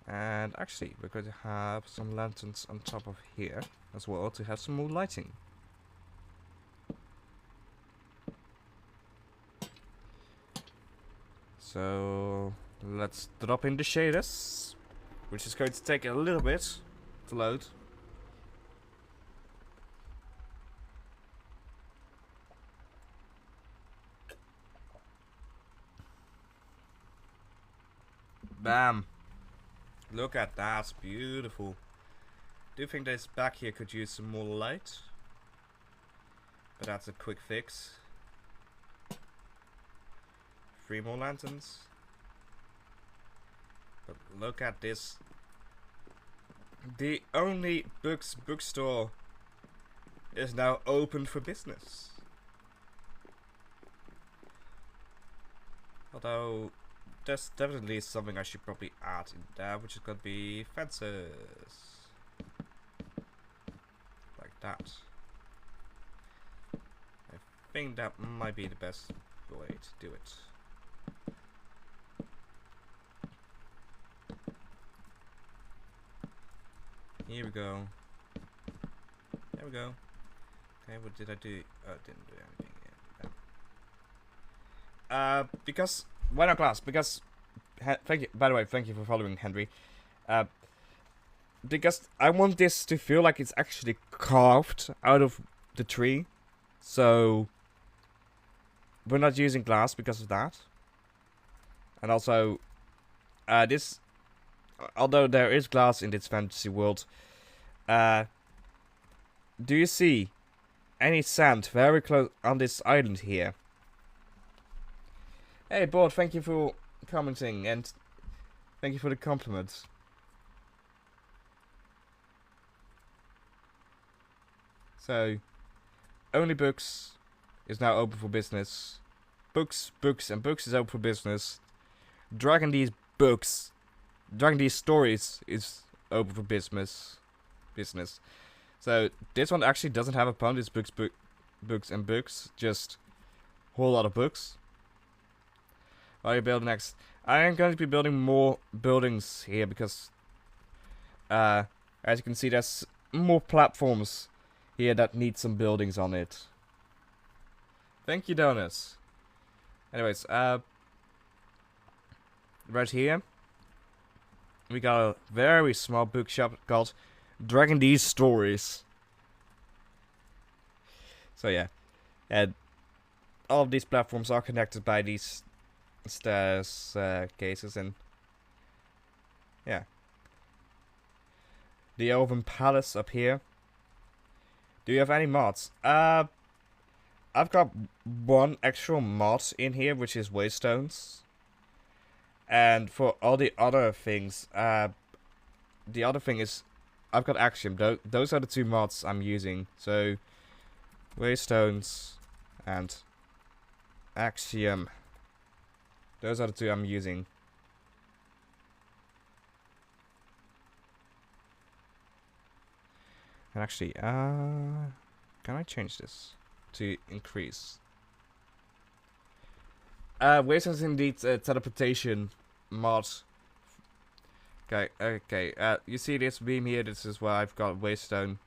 And actually, we're going to have some lanterns on top of here as well to have some more lighting. So let's drop in the shaders, which is going to take a little bit to load. Bam! Look at that, beautiful. Do you think this back here could use some more light? But that's a quick fix. 3 more lanterns. But look at this. The Only Books bookstore is now open for business. Although there's definitely something I should probably add in there, which is going to be fences. Like that. I think that might be the best way to do it. Here we go. There we go. Okay, what did I do? Oh, didn't do anything yet. Because why not glass? Because thank you. By the way, thank you for following, Henry. Because I want this to feel like it's actually carved out of the tree, so we're not using glass because of that. And also, this, although there is glass in this fantasy world, do you see any sand very close on this island here? Hey, Board, thank you for commenting and thank you for the compliments. So, Only Books is now open for business. Books, and Books is open for business. Dragon These Stories is open for business. So, this one actually doesn't have a pun. It's Books, and Books. Just a whole lot of books. What are you building next? I am going to be building more buildings here because, as you can see, there's more platforms here that need some buildings on it. Thank you, Donuts. Anyways, right here, we got a very small bookshop called Dragon These Stories. So yeah, and all of these platforms are connected by these stairs cases, and yeah, the Elven Palace up here. Do you have any mods? I've got one actual mod in here, which is Waystones. And for all the other things, the other thing is I've got Axiom. Those are the 2 mods I'm using. So Waystones and Axiom. Those are the 2 I'm using. And actually, can I change this to increase? Waystones indeed teleportation mod. Okay, you see this beam here? This is where I've got Waystone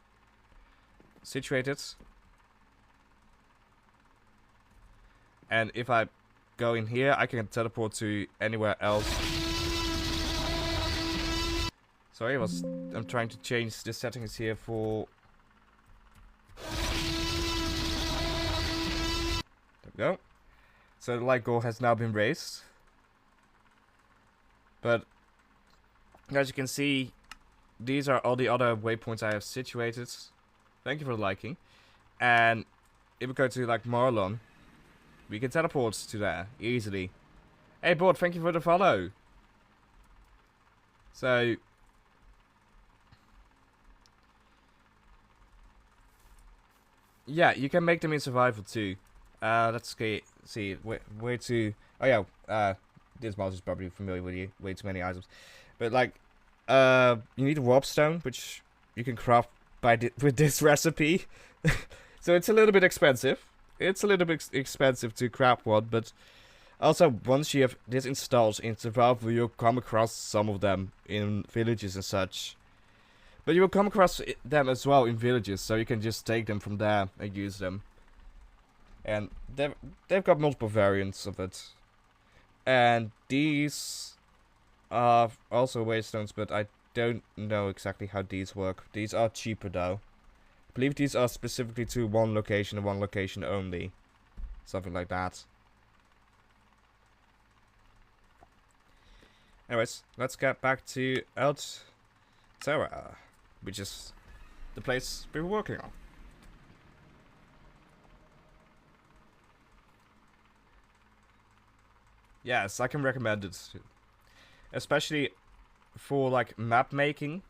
situated. And if I go in here, I can teleport to anywhere else. Sorry, I'm trying to change the settings here for... There we go. So the light goal has now been raised. But as you can see, these are all the other waypoints I have situated. Thank you for liking. And if we go to like Marlon, we can teleport to there easily. Hey board, thank you for the follow. So yeah, you can make them in survival too. Let's see where to. Oh yeah, this mouse is probably familiar with you. Way too many items, but like, you need a warp stone, which you can craft with this recipe. So it's a little bit expensive. It's a little bit expensive to craft one, but also once you have this installed in survival, you'll come across some of them in villages and such. But you will come across them as well in villages, so you can just take them from there and use them. And they've got multiple variants of it. And these are also waystones, but I don't know exactly how these work. These are cheaper though. I believe these are specifically to one location and one location only. Something like that. Anyways, let's get back to Altera, which is the place we were working on. Yes, I can recommend it. Especially for like map making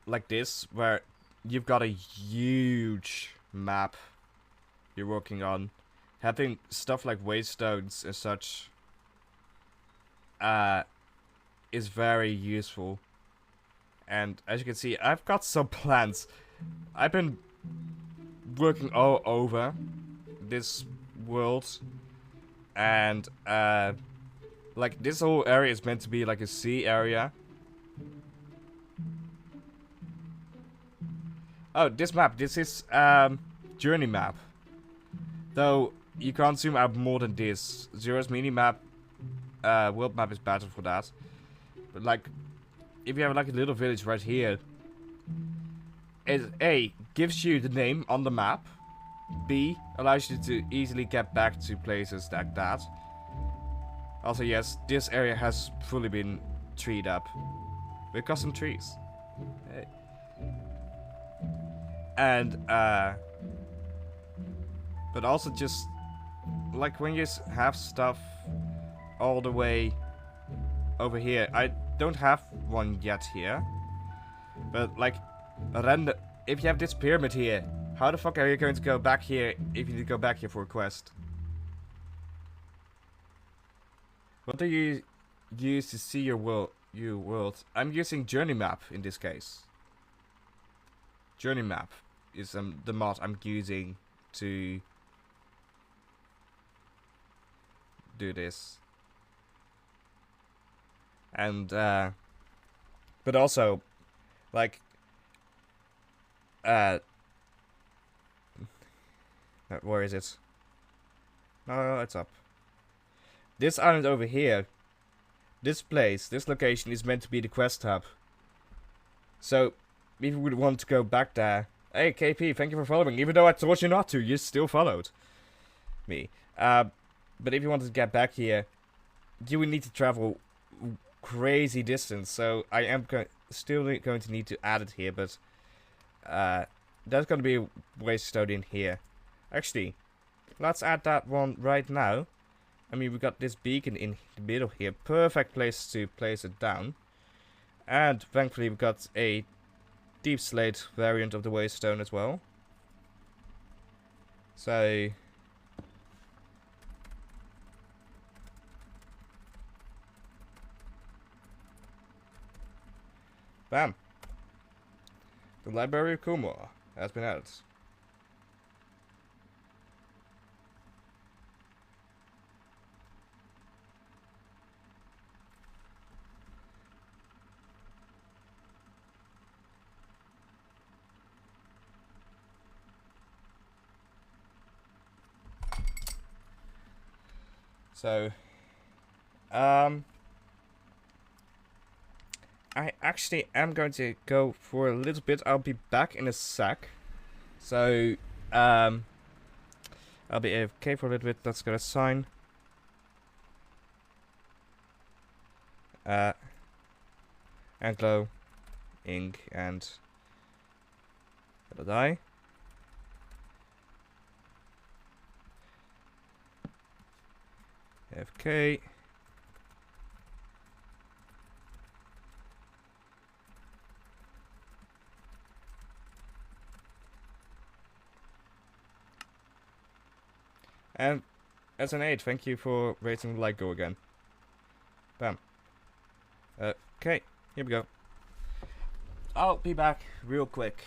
like this, where you've got a huge map you're working on. Having stuff like waystones and such is very useful. And as you can see, I've got some plans. I've been working all over this world. And, like, this whole area is meant to be like a sea area. Oh, this map. This is, journey map. Though, you can't zoom out more than this. Zero's mini map, world map is better for that. But, like, if you have like a little village right here, it A, gives you the name on the map. B, allows you to easily get back to places like that. Also, yes, this area has fully been treed up with custom trees. Hey. And, but also just, like when you have stuff all the way over here. I don't have one yet here. But, like, if you have this pyramid here, how the fuck are you going to go back here if you need to go back here for a quest? What do you use to see your world? I'm using Journey Map in this case. Journey Map is the mod I'm using to do this. And but also, like, where is it? No, it's up. This island over here, this place, this location is meant to be the quest hub. So, if you would want to go back there, hey KP, thank you for following. Even though I told you not to, you still followed me. But if you wanted to get back here, you would need to travel crazy distance. So I am still going to need to add it here, but there's going to be a waystone in here. Actually, let's add that one right now. I mean, we got this beacon in the middle here. Perfect place to place it down. And thankfully, we've got a deep slate variant of the waystone as well. So, bam. The Library of Kumor has been added. So, I actually am going to go for a little bit. I'll be back in a sec. So, I'll be AFK for a little bit. Let's go to sign. Anglo, ink, and die. AFK. And as an 8, thank you for raising the like go again. Bam. Okay, here we go. I'll be back real quick.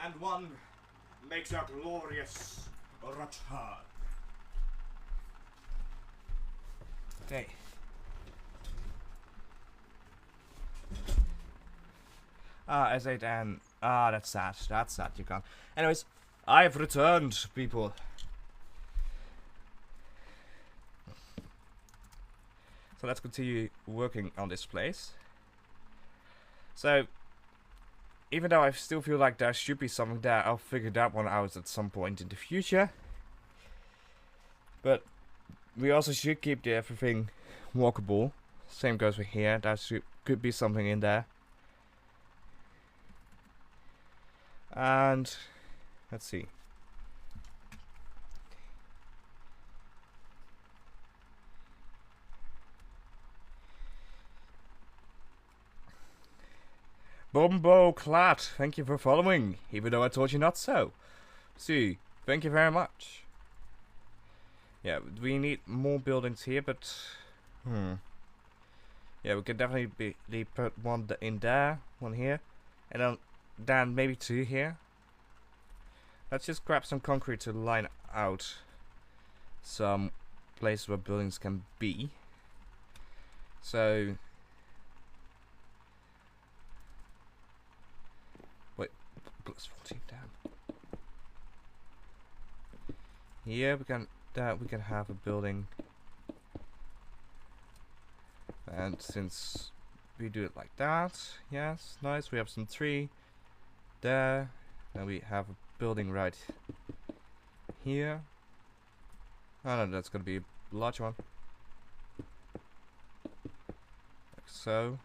and one makes a glorious return. Okay. S8 and that's sad. That's sad. You can't. Anyways, I've returned, people. So let's continue working on this place. So, even though I still feel like there should be something there, I'll figure that one out at some point in the future. But we also should keep everything walkable. Same goes with here. There could be something in there. And let's see. Bumbo Clat, thank you for following, even though I told you not so. See, thank you very much. Yeah, we need more buildings here, but yeah, we can definitely put one in there, one here, and then maybe two here. Let's just grab some concrete to line out some places where buildings can be. So wait, plus 14 down. Here we can have a building, and since we do it like that, yes, nice. We have some tree there, and we have a building right here. Oh no, that's gonna be a large one, like so.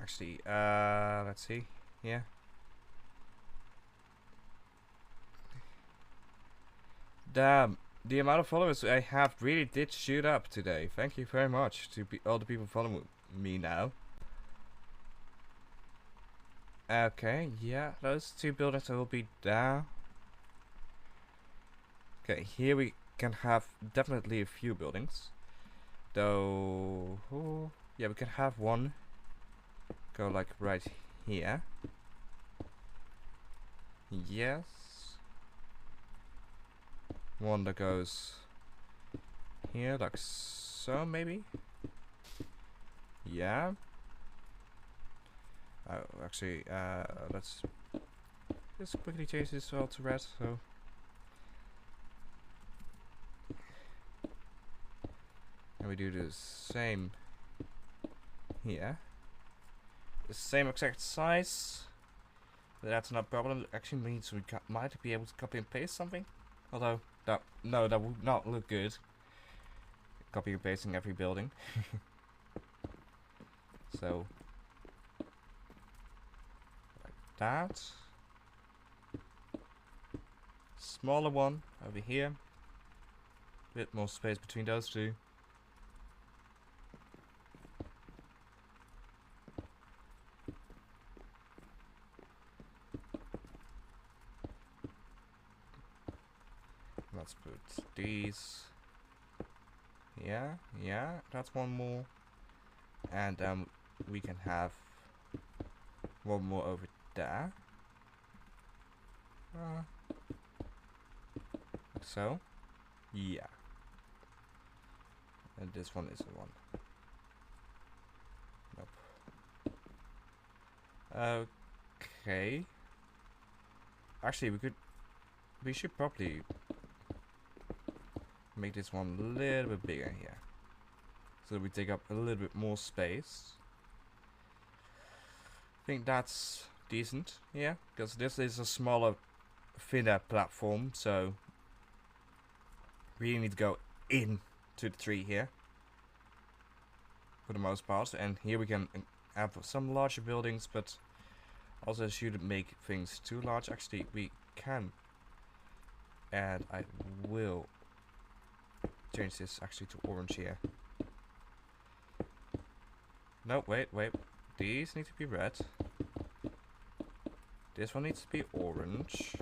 Actually, let's see. Yeah. Damn, the amount of followers I have really did shoot up today. Thank you very much to all the people following me now. Okay, yeah, those two buildings will be there. Okay, here we can have definitely a few buildings. Though, yeah, we can have one go like right here. Yes. One that goes here, like so, maybe. Yeah. Oh, actually, let's just quickly change this all to red. So, and we do the same here. The same exact size. But that's not a problem. Actually means we might be able to copy and paste something. Although, no, that would not look good. Copy and pasting every building. So, like that. Smaller one over here. Bit more space between those two. Let's put these. Yeah, that's one more. And we can have one more over there. Like so. Yeah. And this one is the one. Nope. Okay. Actually, we should probably make this one a little bit bigger here, so that we take up a little bit more space. I think that's decent, yeah, because this is a smaller, thinner platform, so we really need to go in to the tree here for the most part. And here we can have some larger buildings, but also shouldn't make things too large. Actually, we can, and I will change this actually to orange here. No, wait. These need to be red. This one needs to be orange.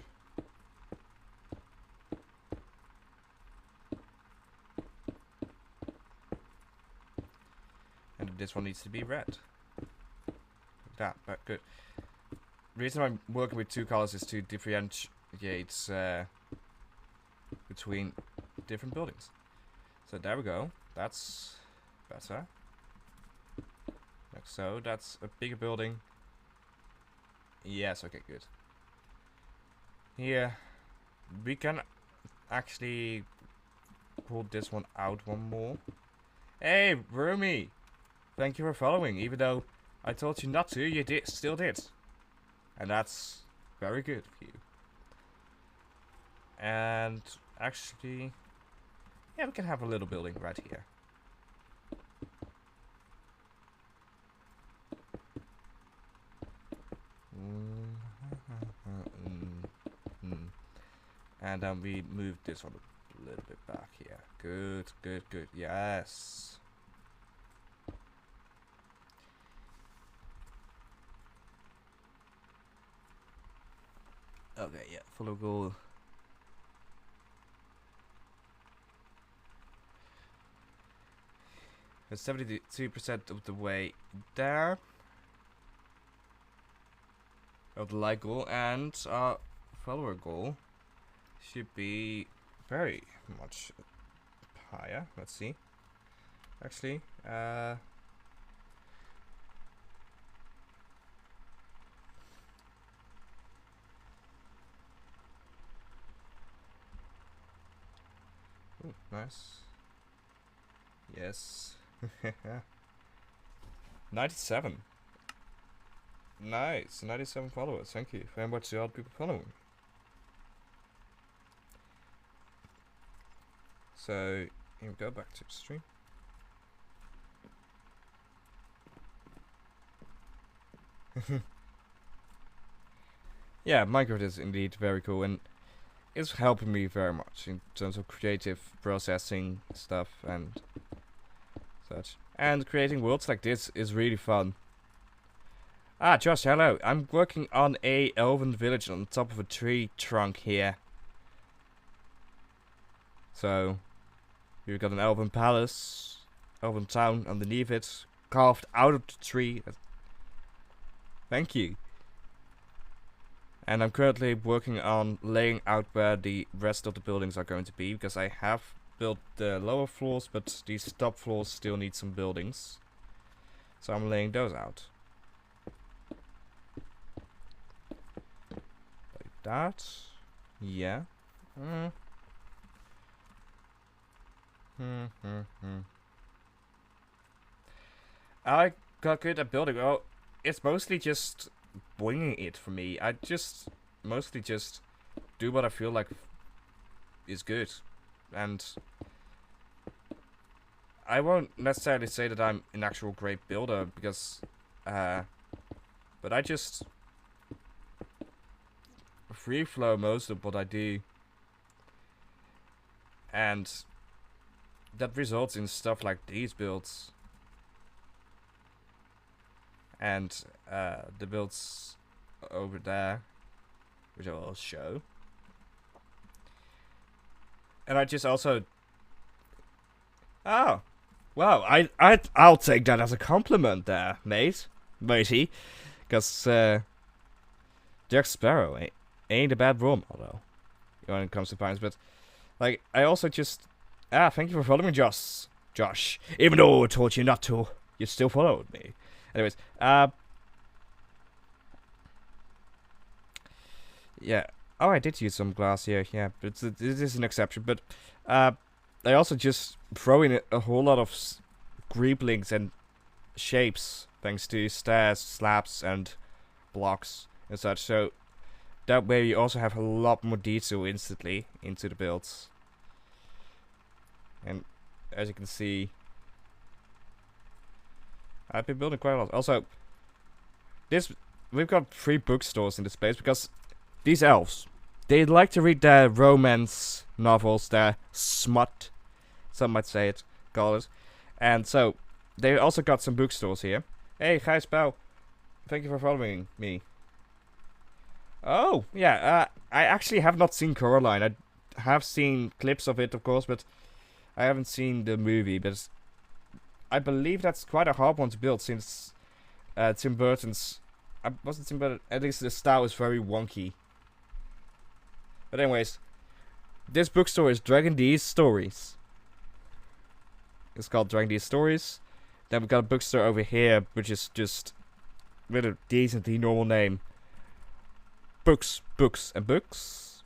And this one needs to be red. Like that, but good. reason I'm working with 2 colors is to differentiate between different buildings. So there we go. That's better. Like so. That's a bigger building. Yes. Okay. Good. Here, we can actually pull this one out one more. Hey, Rumi! Thank you for following, even though I told you not to, you still did. And that's very good of you. And actually, yeah, we can have a little building right here. And then we move this one a little bit back here. Good, good, good. Yes. Okay, yeah, follow goal. It's 72% of the way there. Of the like goal, and our follower goal should be very much higher. Let's see. Actually, ooh, nice. Yes. 97. Nice. 97 followers. Thank you very much to all people following. So, here we go, back to the stream. Yeah, Minecraft is indeed very cool, and it's helping me very much in terms of creative processing stuff and such. And creating worlds like this is really fun. Ah, Josh, hello. I'm working on a elven village on top of a tree trunk here. So, we've got an elven palace, elven town underneath it, carved out of the tree. Thank you. And I'm currently working on laying out where the rest of the buildings are going to be, because I have built the lower floors, but these top floors still need some buildings. So I'm laying those out. Like that. Yeah. I got good at building. Oh, it's mostly just winging it for me. I just mostly just do what I feel like is good, and I won't necessarily say that I'm an actual great builder, because but I just free flow most of what I do, and that results in stuff like these builds. And the builds over there, which I will show. And I just also... Oh! Wow, I'll take that as a compliment there, matey. Because Jack Sparrow ain't a bad role model when it comes to pines. But, like, I also just... thank you for following me, Josh. Even though I told you not to, you still followed me. Anyways, yeah. Oh, I did use some glass here, yeah, but this is an exception. But I also just throw in a whole lot of greeblings and shapes, thanks to stairs, slabs, and blocks and such. So that way you also have a lot more detail instantly into the builds. And as you can see, I've been building quite a lot. Also, we've got 3 bookstores in this place, because these elves, they like to read their romance novels, their smut, some might say it, call it. And so, they also got some bookstores here. Hey, Gijs Pauw, thank you for following me. Oh, yeah, I actually have not seen Coraline. I have seen clips of it, of course, but I haven't seen the movie, but I believe that's quite a hard one to build, since Tim Burton's I wasn't thinking about it. At least the style is very wonky. But anyways, this bookstore is Dragon D's Stories. It's called Dragon D's Stories. Then we've got a bookstore over here, which is just with a decently normal name. Books, Books, and Books.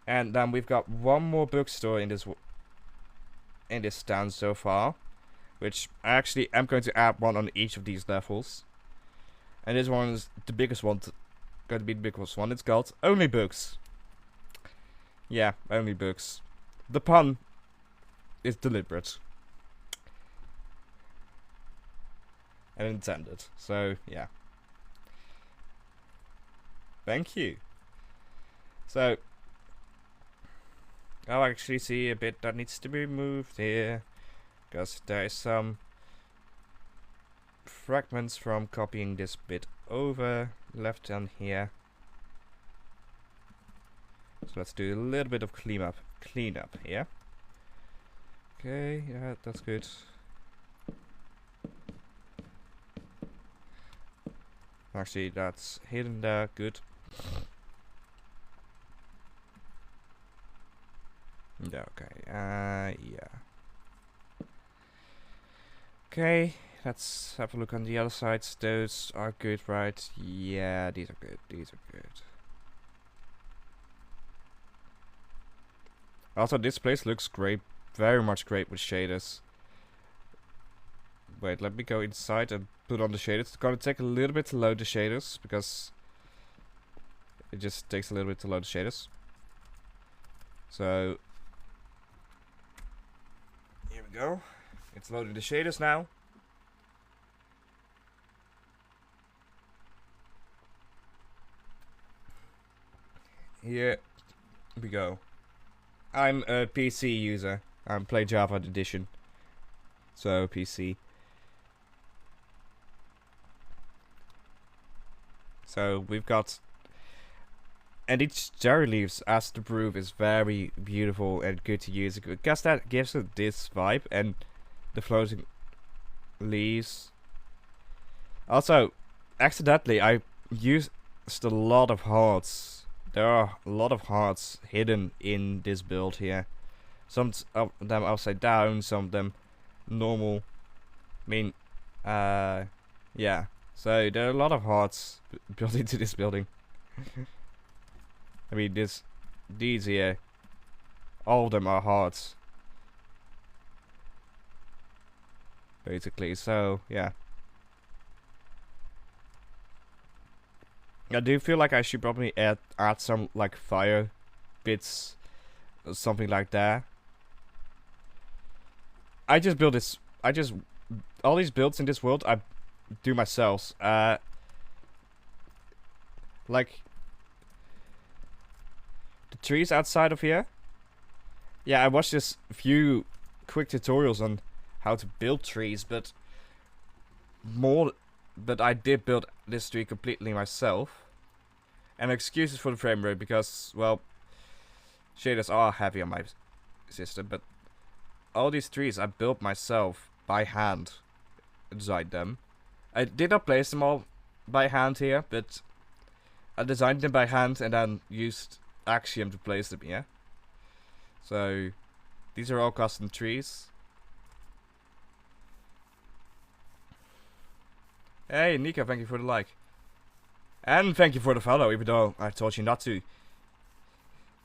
And then we've got one more bookstore in this town so far, which I actually am going to add one on each of these levels. And this one is the biggest one, going to be the biggest one. It's called Only Books. Yeah, Only Books. The pun is deliberate and intended. So yeah. Thank you. So I'll actually see a bit that needs to be moved here, because there is some fragments from copying this bit over left down here. So let's do a little bit of cleanup here. Okay, yeah, that's good. Actually, that's hidden there, good. Yeah, okay, yeah. Okay, let's have a look on the other sides. Those are good, right? Yeah, these are good, these are good. Also, this place looks great, very much great with shaders. Wait, let me go inside and put on the shaders. It's gonna take a little bit to load the shaders, because it just takes a little bit to load the shaders. So here we go. It's loading the shaders now. Here we go. I'm a PC user. I'm playing Java Edition. So PC. So we've got, and each cherry leaves as the proof is very beautiful and good to use. I guess that gives it this vibe, and the floating leaves. Also, accidentally I used a lot of hearts. There are a lot of hearts hidden in this build here. Some of them upside down, some of them normal. I mean, yeah. So there are a lot of hearts built into this building. I mean, these here, all of them are hearts, basically. So yeah. I do feel like I should probably add some like fire bits or something like that. I just build this. All these builds in this world I do myself. Like the trees outside of here. Yeah, I watched this few quick tutorials on how to build trees, but I did build this tree completely myself. And excuses for the frame rate, because, well, shaders are heavy on my system, but all these trees I built myself by hand. Designed them. I did not place them all by hand here, but I designed them by hand and then used Axiom to place them here. So these are all custom trees. Hey Nika, thank you for the like. And thank you for the follow, even though I told you not to.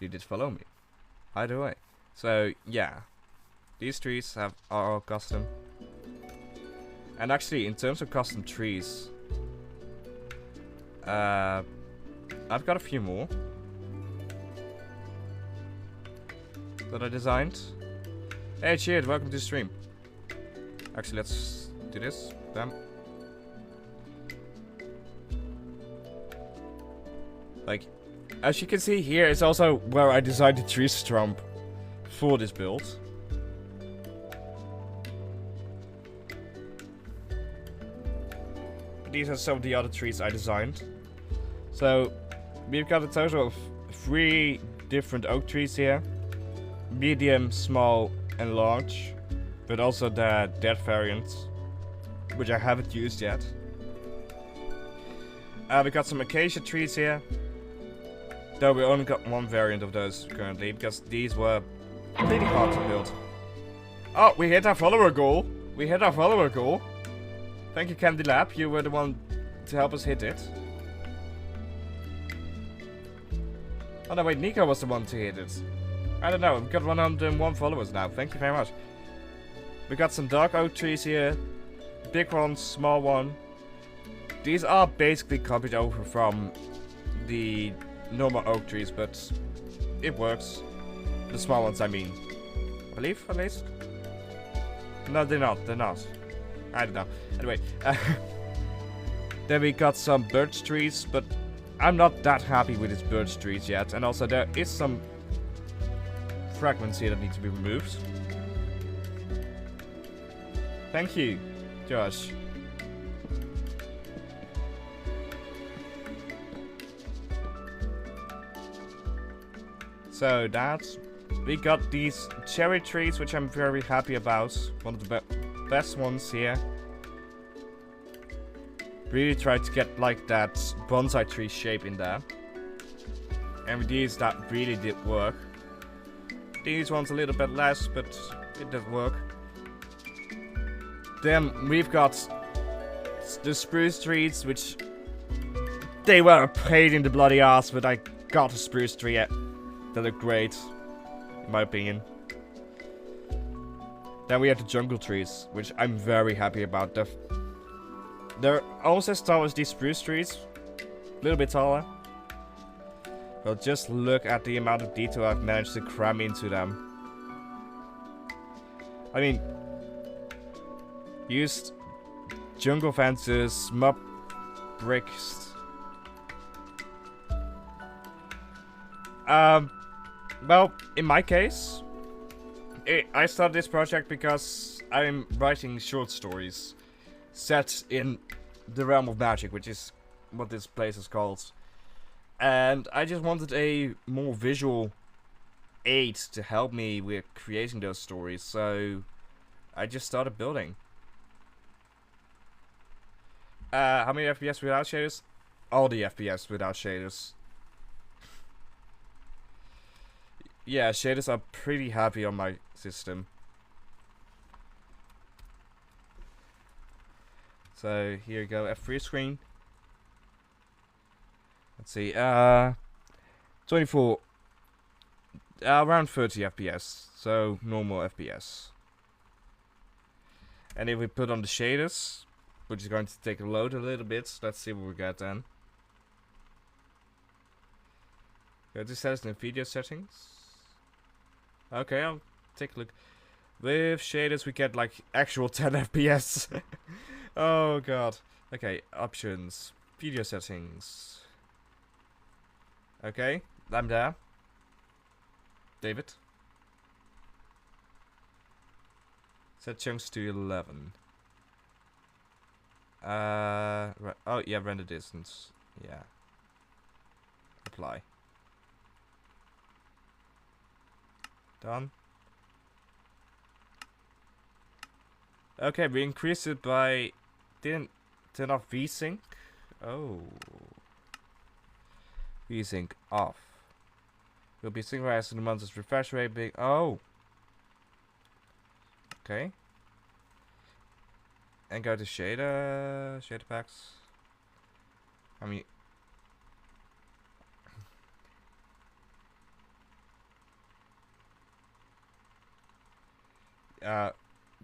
You did follow me. Either way. So yeah. These trees are all custom. And actually, in terms of custom trees, I've got a few more that I designed. Hey Cheered, welcome to the stream. Actually, let's do this. Bam. Like, as you can see here, it's also where I designed the tree stump for this build. These are some of the other trees I designed. So, we've got a total of 3 different oak trees here. Medium, small, and large. But also the dead variant, which I haven't used yet. We got some acacia trees here. Though we only got one variant of those currently, because these were pretty hard to build. Oh, we hit our follower goal. We hit our follower goal. Thank you, Candy Lab. You were the one to help us hit it. Oh no, wait, Nico was the one to hit it. I don't know, we've got 101 followers now. Thank you very much. We got some dark oak trees here. Big one, small one. These are basically copied over from the normal oak trees, but it works. The small ones, I mean. I believe, at least. No, they're not. They're not. I don't know. Anyway. Then we got some birch trees, but I'm not that happy with these birch trees yet. And also there is some fragments here that need to be removed. Thank you, Josh. So that's... We got these cherry trees, which I'm very happy about. One of the best ones here. Really tried to get like that bonsai tree shape in there. And with these, that really did work. These ones a little bit less, but it did work. Then we've got the spruce trees, which they were a pain in the bloody ass, but I got a spruce tree. They look great, in my opinion. Then we have the jungle trees, which I'm very happy about. They're almost as tall as these spruce trees, a little bit taller. But just look at the amount of detail I've managed to cram into them. I mean, used jungle fences, mob bricks. Well, in my case, I started this project because I'm writing short stories set in the realm of magic, which is what this place is called. And I just wanted a more visual aid to help me with creating those stories, so I just started building. How many FPS without shaders? All the FPS without shaders. Yeah, shaders are pretty happy on my system. So here you go, F3 screen. Let's see, 24, around 30 FPS, so normal FPS. And if we put on the shaders, which is going to take a load a little bit, let's see what we get then. Go to settings and video settings. Okay, I'll take a look. With shaders we get like actual 10 FPS. Oh god. Okay, options, video settings. Okay, I'm there. David. Set chunks to 11. Right. Oh yeah, render distance. Yeah. Apply. Done. Okay, we increased it by... Didn't turn off VSync? Oh. VSync off. Will be synchronized to the monster's refresh rate being... Oh! Okay. And go to shader packs. I mean...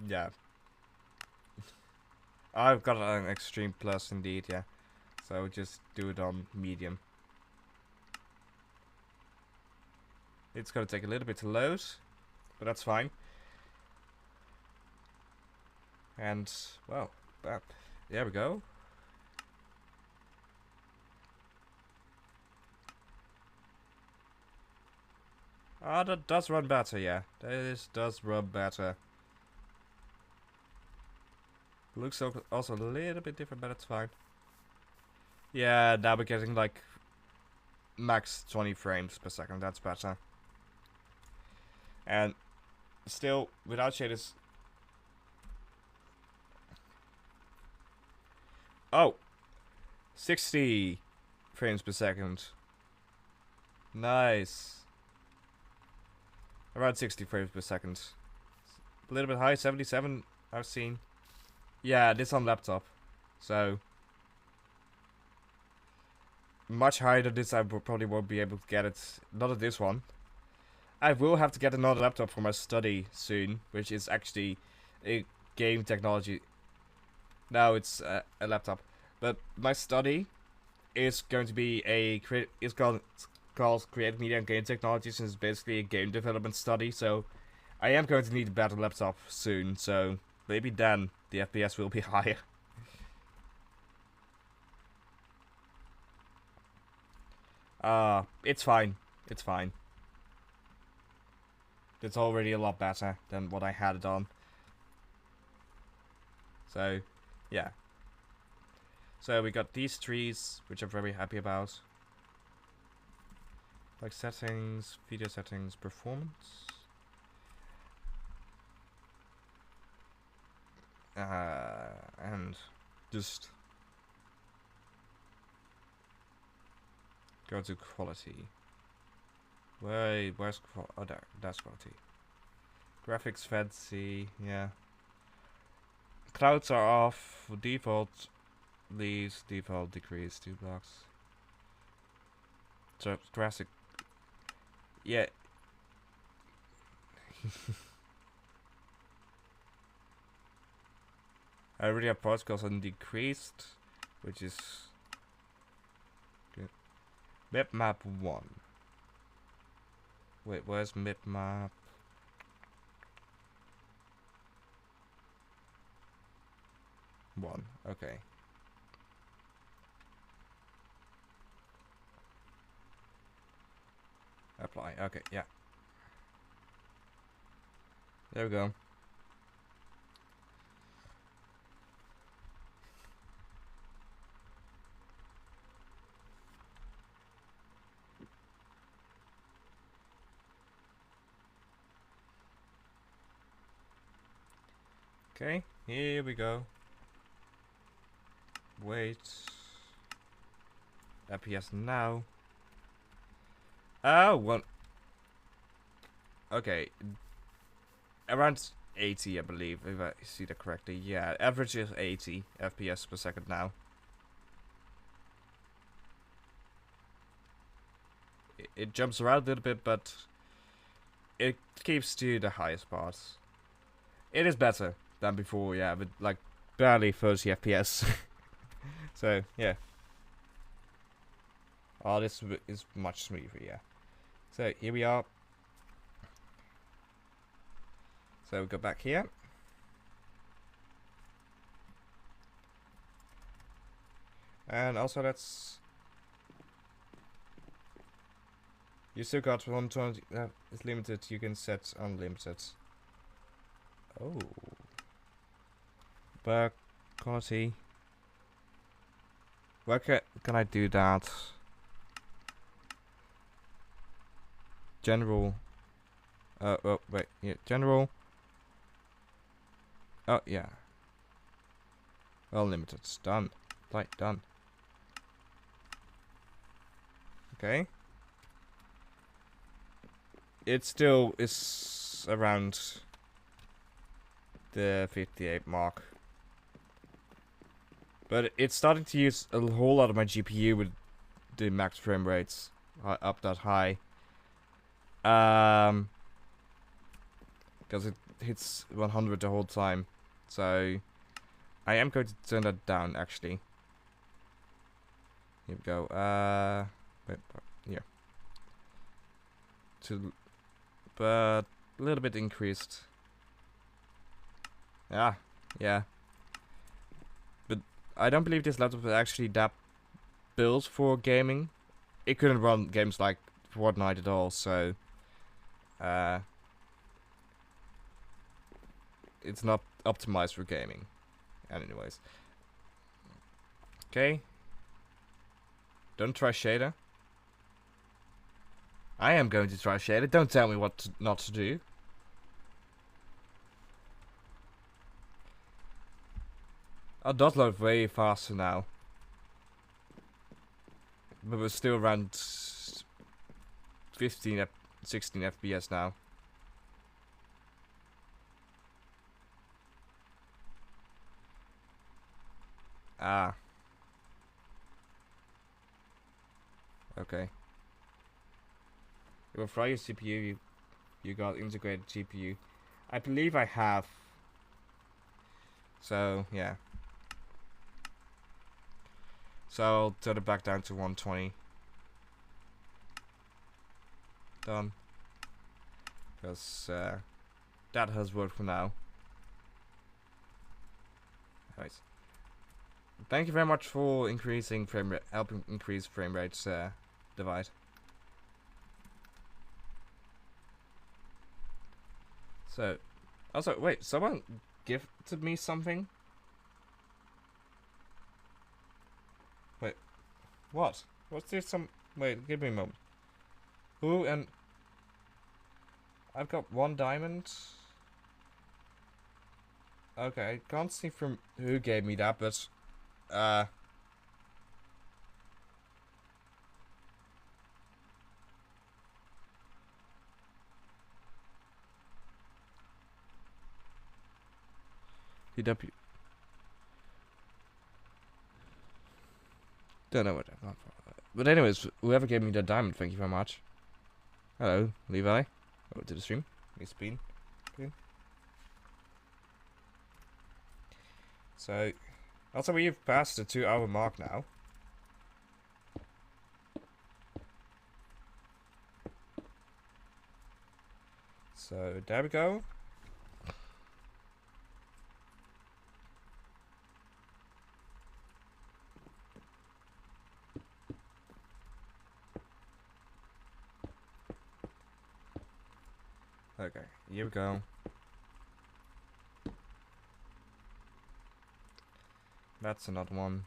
yeah. I've got an extreme plus indeed, yeah. So just do it on medium. It's gonna take a little bit to load, but that's fine. And, well, there we go. Ah, that does run better, yeah. This does run better. Looks also a little bit different, but it's fine. Yeah, now we're getting like max 20 frames per second. That's better. And still, without shaders. Oh, 60 frames per second. Nice. Around 60 frames per second. A little bit high, 77 I've seen. Yeah, this on laptop. So much higher than this I probably won't be able to get it. Not at this one. I will have to get another laptop for my study soon, which is actually a game technology. No, it's a laptop. But my study is going to be it's called Creative Media and Game Technologies, and it's basically a game development study. So I am going to need a better laptop soon. So maybe then the FPS will be higher. It's fine. It's fine. It's already a lot better than what I had it on. So, yeah. So we got these trees, which I'm very happy about. Like settings, video settings, performance. And just go to quality. Where's quality? Oh, that's quality. Graphics fancy, yeah. Clouds are off. Default leaves, default decrease 2 blocks. So classic, yeah. I already have particles on decreased, which is good. Map 1. Wait, where's map? One. Okay. Apply. Okay, yeah. There we go. Okay, here we go. Wait. FPS now. Oh, one. Okay. Around 80, I believe, if I see that correctly. Yeah, average is 80 FPS per second now. It jumps around a little bit, but it keeps to the highest parts. It is better than before, yeah, but like barely 30 FPS. So, yeah. Oh, this is much smoother, yeah. So, here we are. So, we go back here. And also, let's... You still got 120... it's limited, you can set unlimited. Oh. But quality... Where can I do that? General. Oh, wait. Yeah, general. Oh, yeah. Unlimited. Done. Like, done. Okay. It still is around the 58 mark. But it's starting to use a whole lot of my GPU with the max frame rates up that high. Because it hits 100 the whole time. So I am going to turn that down actually. Here we go. Wait, here. But a little bit increased. Yeah. I don't believe this laptop is actually that built for gaming. It couldn't run games like Fortnite at all, so it's not optimized for gaming. Anyways. Okay. Don't try shader. I am going to try shader. Don't tell me what not to do. Oh, does load way faster now. But we're still around 15, 16 FPS now. Ah. Okay. Well, for your CPU, you got integrated GPU. I believe I have. So, yeah. So I'll turn it back down to 120. Done. Because that has worked for now. Anyways. Thank you very much for increasing frame rate, helping increase frame rates, Divide. So, also, wait, someone gifted me something? Wait, what? What's this? Wait, give me a moment. Who and... I've got 1 diamond. Okay, I can't see from who gave me that, but... DW. Don't know what I got for. But anyways, whoever gave me that diamond, thank you very much. Hello, Levi. Over to the stream. It's been. So, also we've passed the 2-hour mark now. So, there we go. Okay, here we go. That's another one.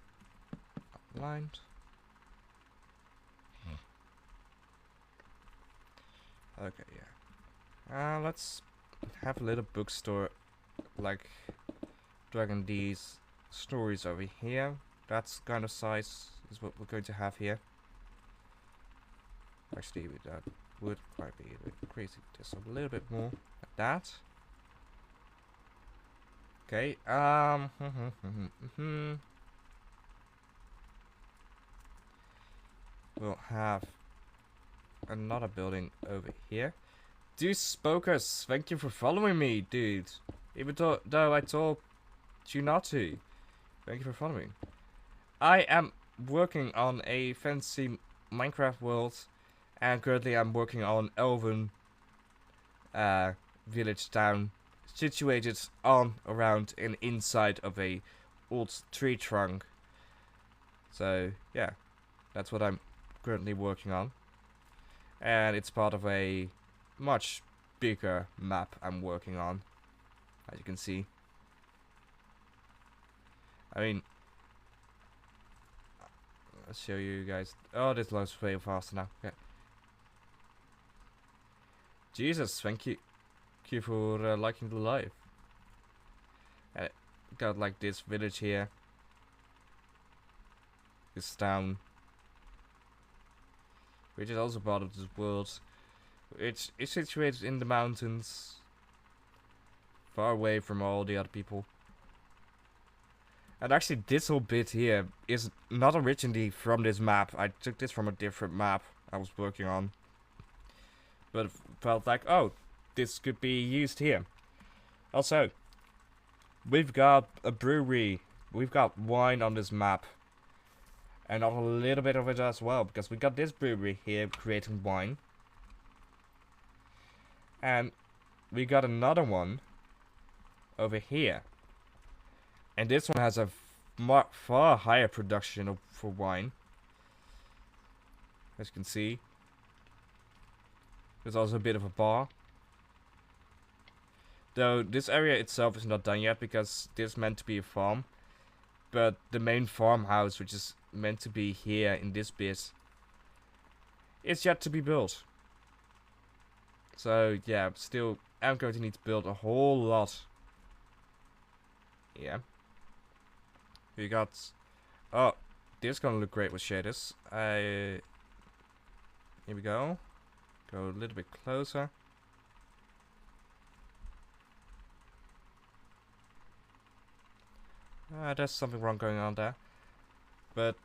Outlined. Okay, yeah. Let's have a little bookstore like Dragon D's stories over here. That's kind of size is what we're going to have here. Actually, that would quite be a bit crazy. Just a little bit more like that. Okay, we'll have another building over here. Dude, Spokers, thank you for following me, dude. Even though I told you not to. Thank you for following. I am working on a fancy Minecraft world, and currently I'm working on elven village town, situated on, around, and inside of a old tree trunk. So yeah, that's what I'm currently working on, and it's part of a much bigger map I'm working on, as you can see. I mean, I'll show you guys. Oh, this loads way faster now. Okay. Jesus, thank you for liking the live. Got like this village here, this town, which is also part of this world. It's situated in the mountains, far away from all the other people. And actually, this whole bit here is not originally from this map. I took this from a different map I was working on, but felt like, oh, this could be used here. Also, we've got a brewery. We've got wine on this map, and a little bit of it as well, because we got this brewery here creating wine. And we got another one over here. And this one has a far higher production for wine. As you can see. There's also a bit of a bar. Though this area itself is not done yet, because this is meant to be a farm. But the main farmhouse, which is meant to be here in this bit, is yet to be built. So yeah, still I'm going to need to build a whole lot. Yeah. We got... Oh, this is gonna look great with shaders. Here we go. Go a little bit closer. There's something wrong going on there. But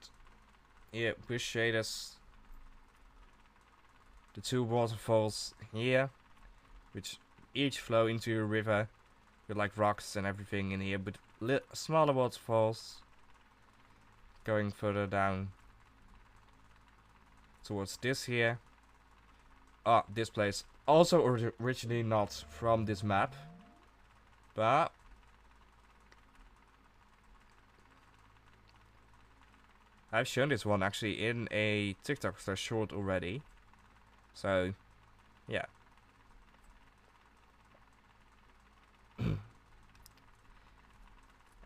yeah, with shaders, the two waterfalls here, which each flow into a river with like rocks and everything in here, but smaller waterfalls going further down towards this here. This place also originally not from this map, but I've shown this one actually in a TikTok short already. So, yeah.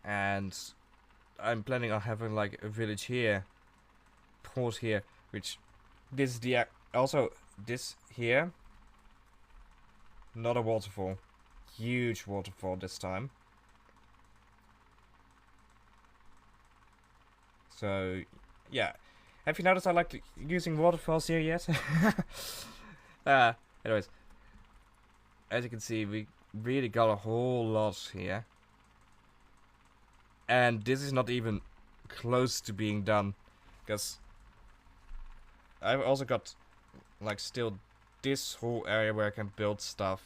And I'm planning on having like a village here, port here, which this is the also this here. Not a waterfall, huge waterfall this time. So, yeah. Have you noticed I like using waterfalls here yet? Anyways. As you can see, we really got a whole lot here. And this is not even close to being done. Because I've also got, like, still this whole area where I can build stuff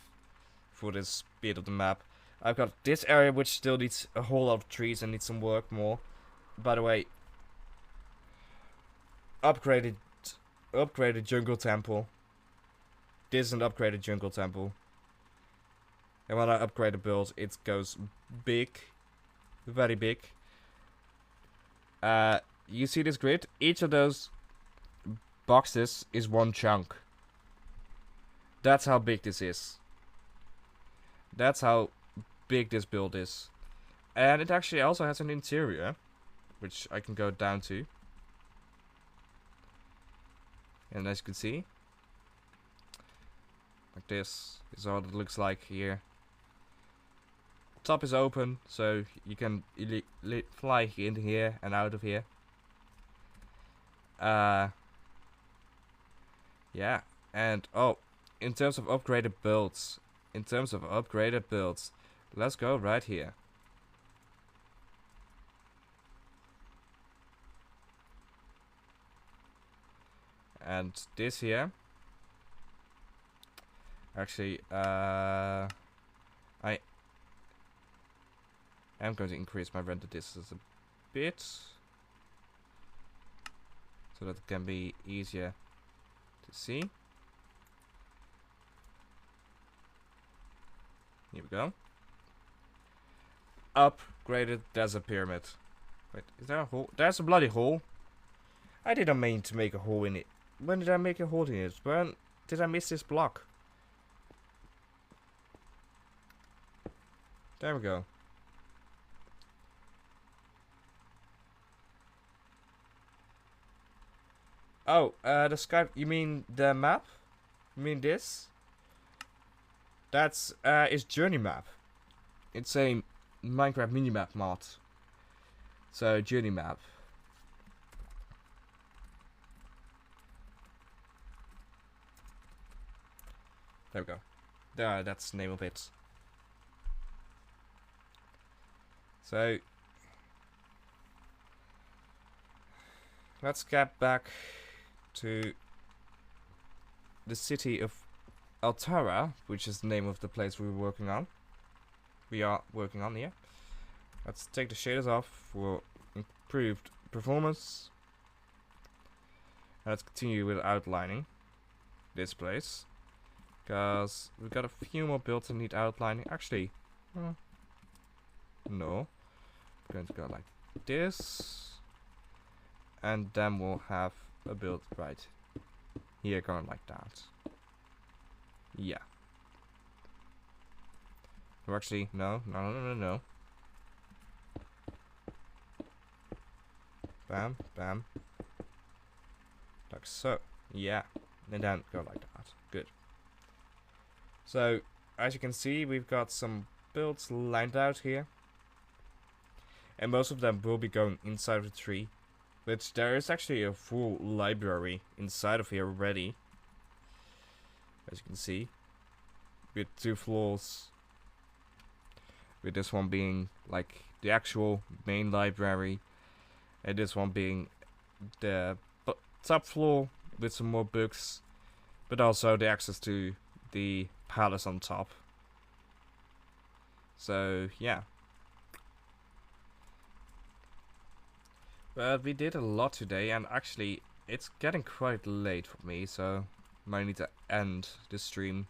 for this bit of the map. I've got this area which still needs a whole lot of trees and needs some work more. By the way, upgraded jungle temple. This is an upgraded jungle temple. And when I upgrade a build, it goes big. Very big. You see this grid? Each of those boxes is one chunk. That's how big this is. That's how big this build is. And it actually also has an interior, which I can go down to. And as you can see, like this is what it looks like here. Top is open, so you can fly into here and out of here. Yeah, and in terms of upgraded builds, let's go right here. And this here, actually, I am going to increase my render distance a bit, so that it can be easier to see. Here we go. Upgraded desert pyramid. Wait, is there a hole? There's a bloody hole. I didn't mean to make a hole in it. When did I make a hole in it? When did I miss this block? There we go. Oh, the sky. You mean the map? You mean this? That's is journey map. It's a Minecraft minimap mod. So journey map. There we go. There, that's the name of it. So let's get back to the city of Altara, which is the name of the place we are working on. Here. Let's take the shaders off for improved performance. And let's continue with outlining this place, because we've got a few more builds that need outlining. Actually, no. We're going to go like this, and then we'll have a build right here going like that. Yeah. Or actually, no. Bam, bam. Like so. Yeah. And then go like that. Good. So, as you can see, we've got some builds lined out here. And most of them will be going inside of the tree. But there is actually a full library inside of here already, as you can see, with 2 floors. With this one being like the actual main library, and this one being the top floor with some more books, but also the access to the palace on top. So yeah. But we did a lot today, and actually it's getting quite late for me, so might need to end the stream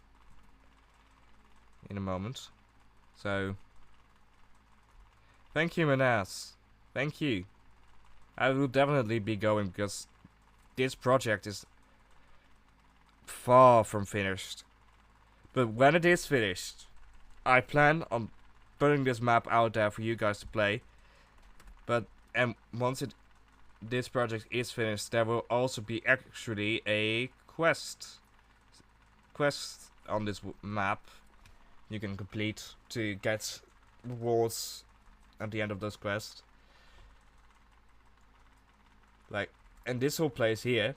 in a moment. So thank you, Manas. Thank you. I will definitely be going because this project is far from finished. But when it is finished, I plan on putting this map out there for you guys to play. And once this project is finished, there will also be actually a quest on this map you can complete to get rewards at the end of those quests. And this whole place here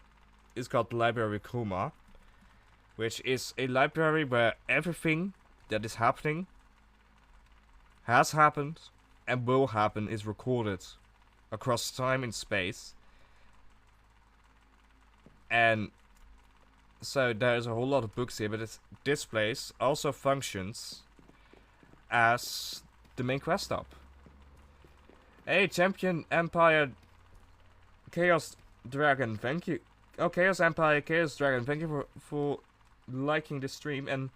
is called Library Kuma, which is a library where everything that is happening, has happened, and will happen is recorded across time and space. And so there's a whole lot of books here, but this place also functions as the main quest stop. Hey, Champion Empire Chaos Dragon, thank you. Oh, Chaos Empire Chaos Dragon, thank you for liking the stream and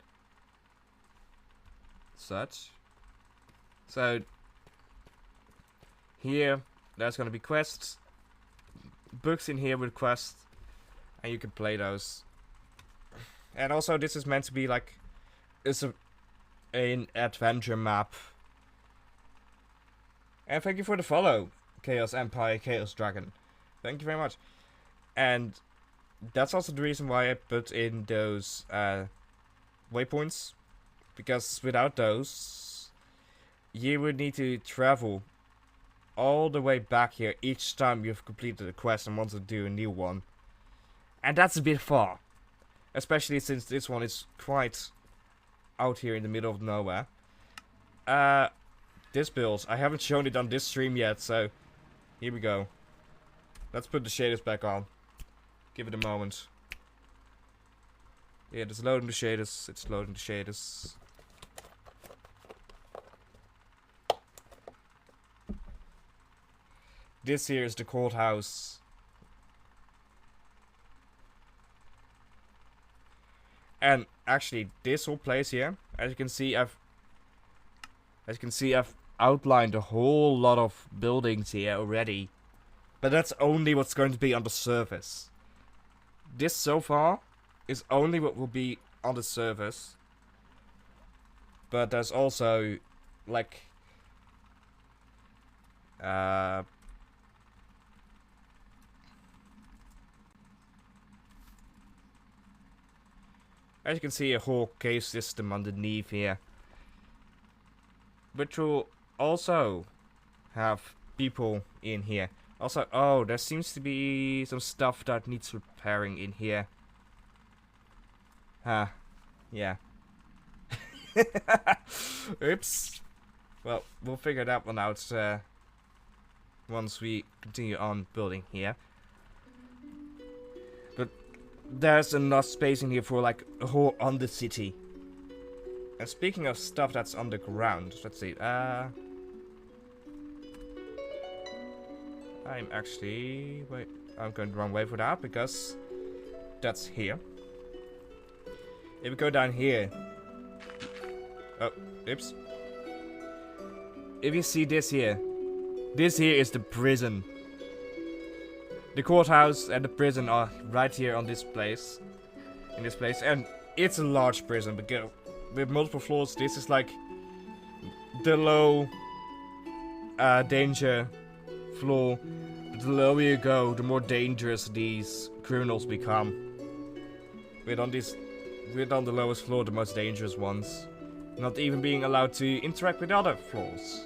such. So here there's gonna be quests, books in here with quests, and you can play those. And also this is meant to be like, it's an adventure map. And thank you for the follow, Chaos Empire Chaos Dragon. Thank you very much. And that's also the reason why I put in those waypoints, because without those you would need to travel all the way back here each time you've completed a quest and want to do a new one. And that's a bit far. Especially since this one is quite out here in the middle of nowhere. This build, I haven't shown it on this stream yet, so here we go. Let's put the shaders back on. Give it a moment. Yeah, it's loading the shaders. It's loading the shaders. This here is the courthouse. And actually, this whole place here, as you can see, I've outlined a whole lot of buildings here already. But that's only what's going to be on the surface. This so far is only what will be on the surface. But there's also like as you can see, a whole cave system underneath here, which will also have people in here. Also, oh, there seems to be some stuff that needs repairing in here. Yeah. Oops. Well, we'll figure that one out once we continue on building here. But there's enough space in here for like a whole undercity. And speaking of stuff that's underground, let's see. I'm actually... Wait, I'm going the wrong way for that because that's here. If we go down here... Oh, oops. If you see this here is the prison. The courthouse and the prison are right here on this place. In this place. And it's a large prison because with multiple floors. This is like the low danger floor. The lower you go, the more dangerous these criminals become. We're on the lowest floor, the most dangerous ones. Not even being allowed to interact with other floors.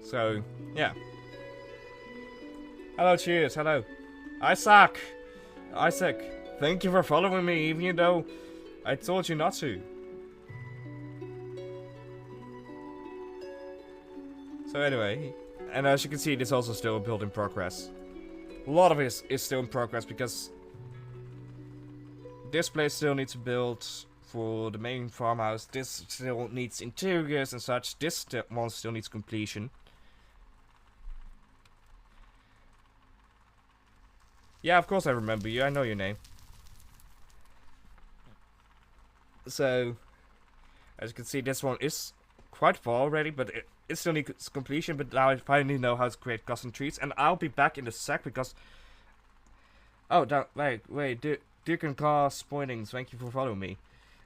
So, yeah. Hello, cheers, hello. Isaac! Isaac, thank you for following me, even though I told you not to. So anyway, and as you can see, this is also still a build in progress. A lot of it is still in progress because this place still needs to build for the main farmhouse. This still needs interiors and such. This one still needs completion. Yeah, of course I remember you. I know your name. So, as you can see, this one is quite far already, but it still needs completion. But now I finally know how to create custom trees, and I'll be back in a sec because. Oh, wait, Duke and Cars Pointings, thank you for following me.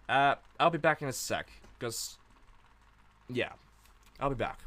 I'll be back in a sec, because. Yeah, I'll be back.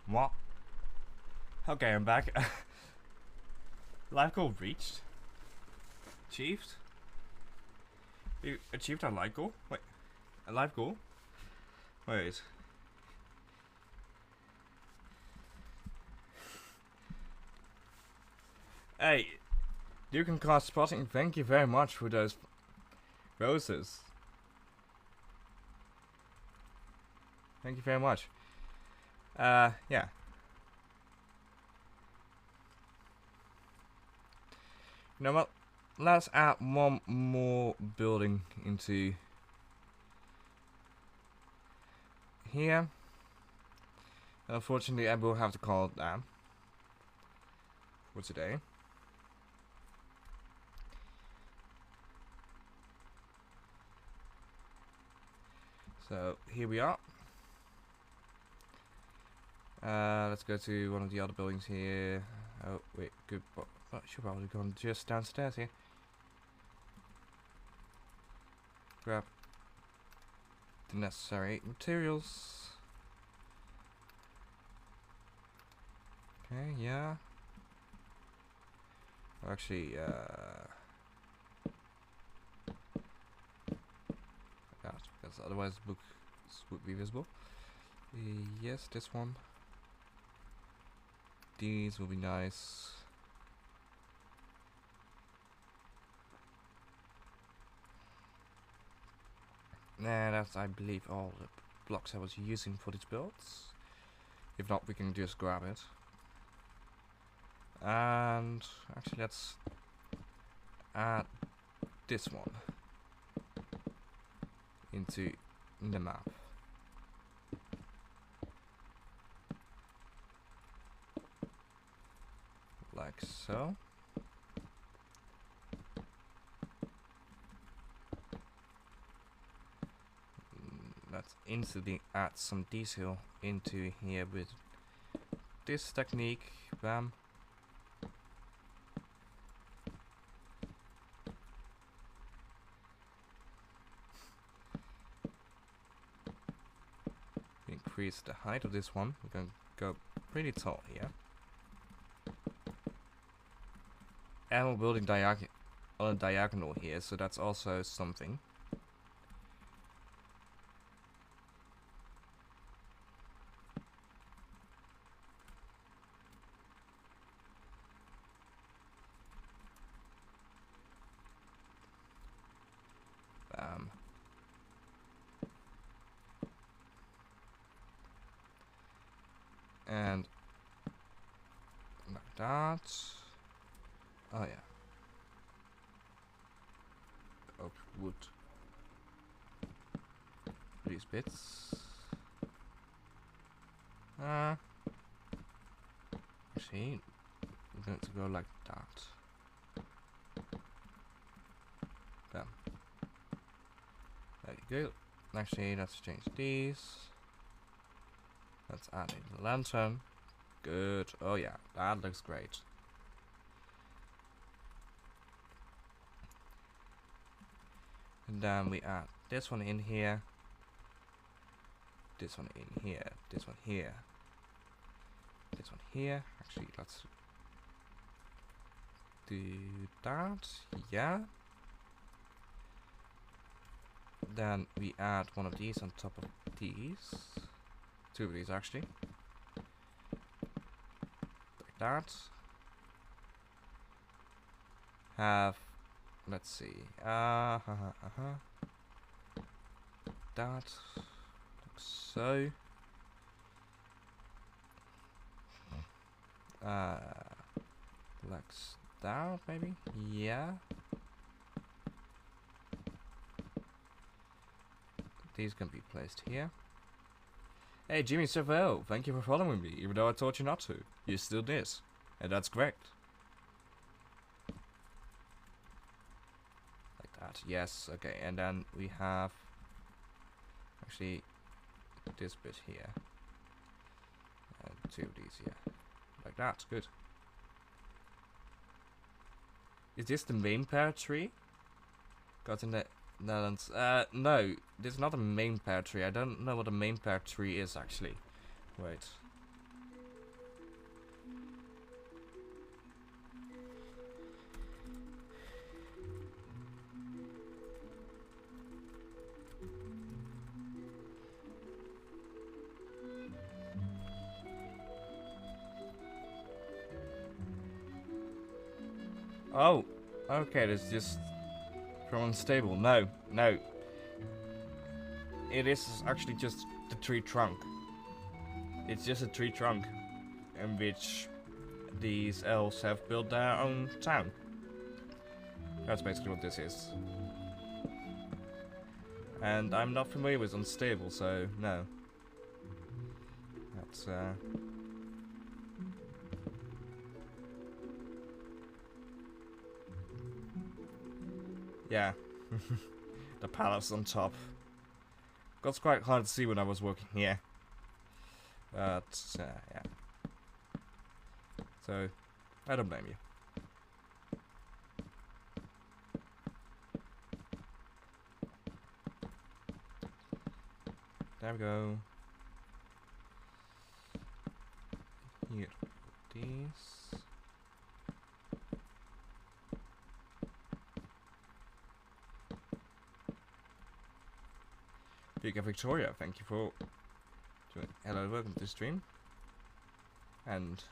What? Okay, I'm back. Life goal reached. Achieved? You achieved a life goal? Wait. A life goal? Wait. Hey, you can cast spotting. Thank you very much for those roses. Thank you very much. Yeah. You know what? Let's add one more building into here. Unfortunately, I will have to call it that for today. So here we are. Let's go to one of the other buildings here. Oh wait, good. I should probably go just downstairs here. Grab the necessary materials. Okay, yeah. Actually, because otherwise the book would be visible. Yes, this one. These will be nice. Nah, that's, I believe, all the blocks I was using for these builds. If not, we can just grab it. And actually, let's add this one into the map. Like so. Let's instantly add some detail into here with this technique. Bam. Increase the height of this one. We're going to go pretty tall here. And we're building on a diagonal here, so that's also something. Bam. And like that. Oh yeah. Oak wood. These bits. Actually, we're going to go like that. Bam. There you go. Actually, let's change these. Let's add a lantern. Good. Oh yeah, that looks great. And then we add this one in here. This one in here. This one here. This one here. Actually, let's do that. Yeah. Then we add one of these on top of these. Two of these actually. Like that. Have, let's see. That. Like so. Like that maybe? Yeah. These can be placed here. Hey, Jimmy Savelle, thank you for following me, even though I told you not to. You still did. And that's great. Like that, yes, okay. And then we have actually this bit here. And two of these here. Like that, good. Is this the main pear tree? Got in the Netherlands. No, this is not a main pear tree. I don't know what a main pear tree is actually. Wait. Oh, okay, it's just from unstable. No, no. It is actually just the tree trunk. It's just a tree trunk in which these elves have built their own town. That's basically what this is. And I'm not familiar with unstable, so no. That's yeah. The palace on top. Got quite hard to see when I was working here. But yeah. So I don't blame you. There we go. Here, these. Big Victoria, thank you for joining. Hello, welcome to the stream. And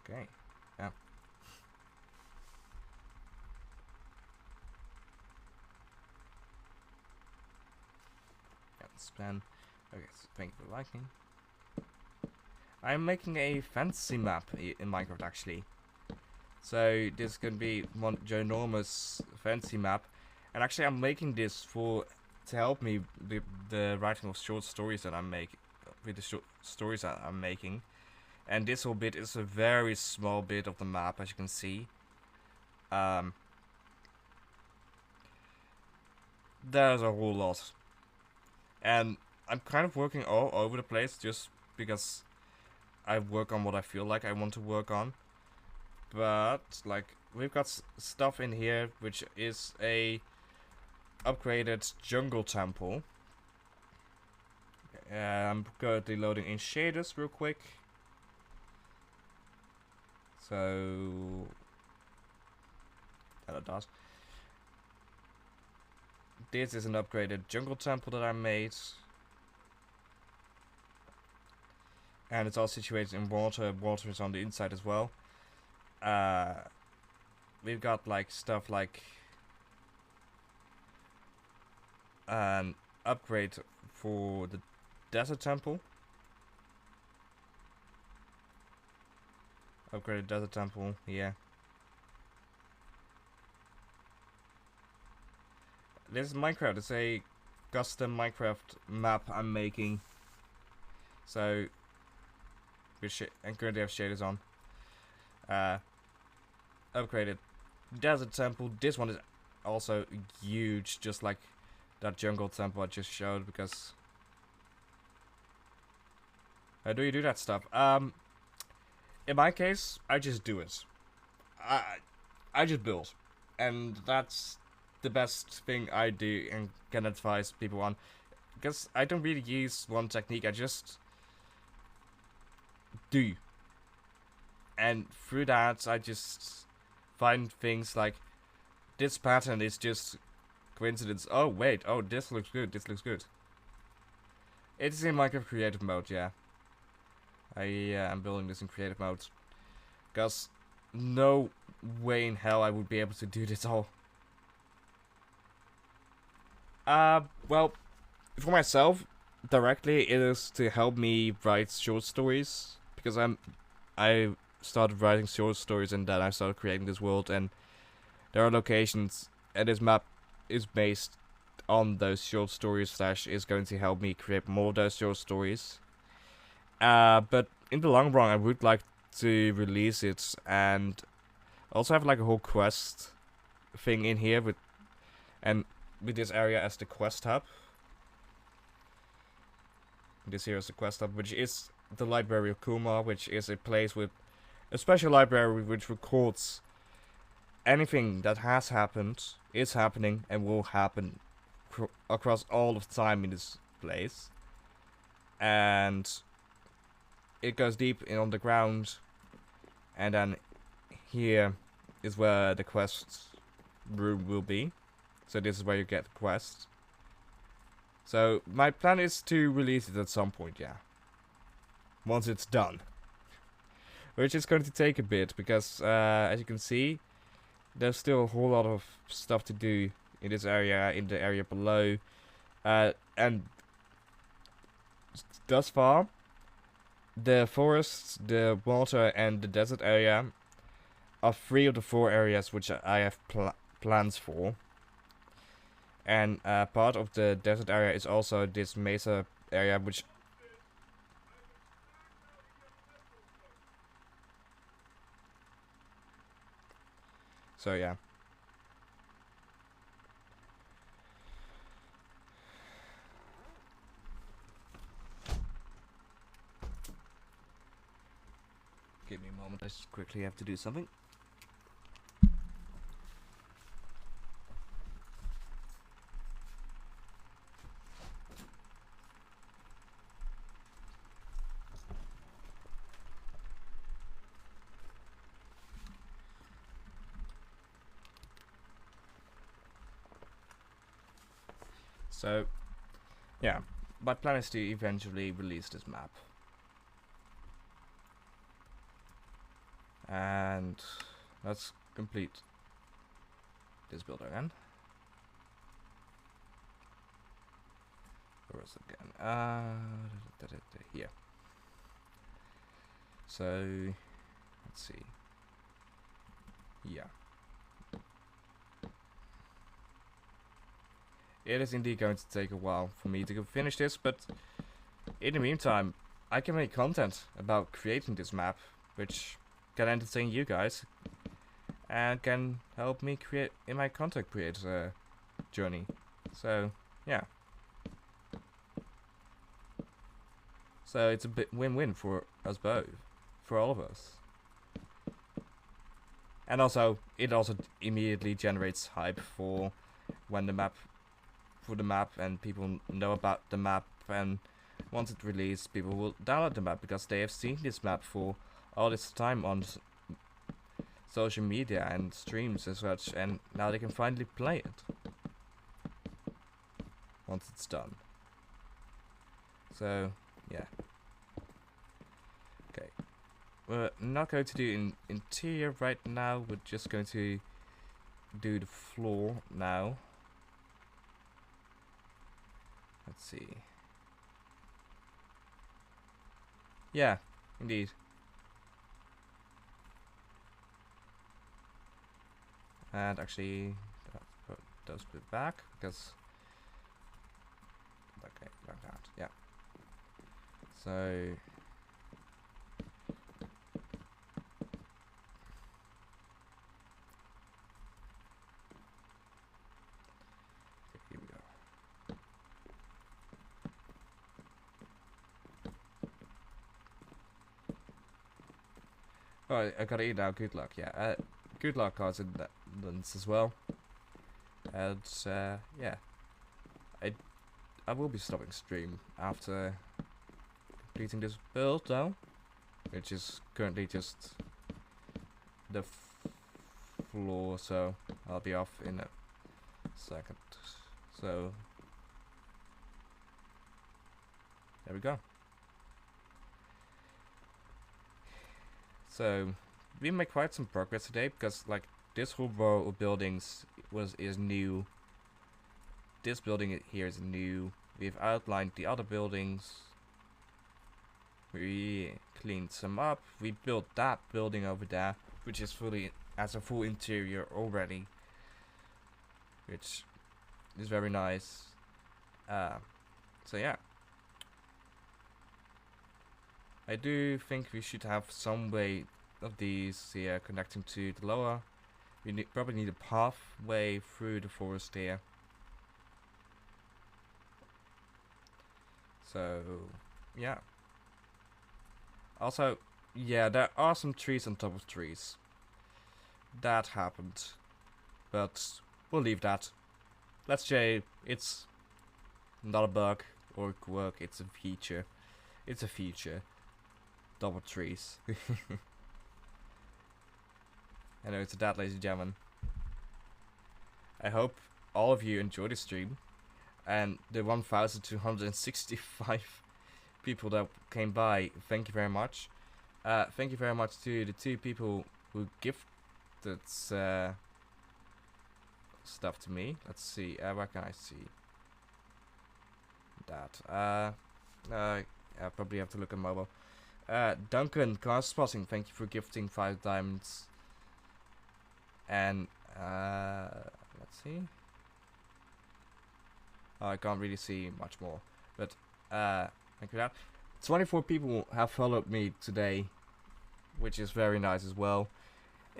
okay, yeah. Span. Okay, so thank you for liking. I'm making a fantasy map in Minecraft actually. So this is gonna be one ginormous fantasy map, and actually I'm making this to help me with the writing of short stories that I'm making. With the short stories that I'm making, and this whole bit is a very small bit of the map, as you can see. There's a whole lot. And I'm kind of working all over the place just because I work on what I feel like I want to work on. But, like, we've got stuff in here which is a upgraded jungle temple. I'm currently loading in shaders real quick. So that it does. This is an upgraded jungle temple that I made. And it's all situated in water. Water is on the inside as well. We've got like stuff like an upgrade for the desert temple. Upgraded desert temple, yeah. This is Minecraft. It's a custom Minecraft map I'm making. So, and currently have shaders on. Upgraded desert temple. This one is also huge, just like that jungle temple I just showed. Because how do you do that stuff? In my case, I just do it. I just build, and that's the best thing I do and can advise people on, because I don't really use one technique. I just do, and through that I just find things like this pattern is just coincidence. Oh wait, oh this looks good, this looks good. It's in Minecraft creative mode, yeah. I'm building this in creative mode, because no way in hell I would be able to do this all. Well, for myself, directly, it is to help me write short stories, because I started writing short stories and then I started creating this world, and there are locations, and this map is based on those short stories, slash is going to help me create more of those short stories. But in the long run, I would like to release it and also have like a whole quest thing in here with this area as the quest hub. This here is the quest hub, which is the Library of Kumar, which is a place with a special library which records anything that has happened, is happening, and will happen across all of time in this place. And it goes deep in on the ground, and then here is where the quest room will be. So this is where you get the quest. So my plan is to release it at some point, yeah. Once it's done. which is going to take a bit because, as you can see, there's still a whole lot of stuff to do in this area, in the area below, and thus far, the forests, the water, and the desert area are 3 of the 4 areas which I have plans for. And part of the desert area is also this mesa area, which... So yeah. Give me a moment, I just quickly have to do something. So, yeah, my plan is to eventually release this map. And let's complete this build again. Where is it again? Here. So, let's see. Yeah. It is indeed going to take a while for me to finish this, but in the meantime, I can make content about creating this map, which can entertain you guys, and can help me create in my content creator journey. So, yeah. So it's a bit win-win for us both, for all of us. And also, it also immediately generates hype for when the map and people know about the map, and once it's released, people will download the map because they have seen this map for all this time on social media and streams and such, and now they can finally play it once it's done. So yeah. Okay, we're not going to do interior right now, we're just going to do the floor now. Let's see. Yeah, indeed. And actually, put those bit back because... Okay, like that, yeah. So... Here we go. Oh, I gotta eat now. Good luck. Yeah, good luck cards in that as well. And yeah, I will be stopping stream after completing this build though, which is currently just the floor. So I'll be off in a second. So there we go. So we made quite some progress today because like this whole row of buildings is new. This building here is new. We've outlined the other buildings. We cleaned some up. We built that building over there, which is has a full interior already, which is very nice. So yeah. I do think we should have some way of these here connecting to the lower. We probably need a pathway through the forest here. So, yeah. Also, yeah, there are some trees on top of trees. That happened. But we'll leave that. Let's say it's not a bug or a quirk, it's a feature. It's a feature. Double trees. Anyway, to that, ladies and gentlemen. I hope all of you enjoyed the stream. And the 1,265 people that came by, thank you very much. Thank you very much to the 2 people who gifted stuff to me. Let's see. Where can I see that? I probably have to look at mobile. Duncan, Cast Spotting, thank you for gifting 5 diamonds. And let's see. Oh, I can't really see much more, but thank you for that. 24 people have followed me today, which is very nice as well.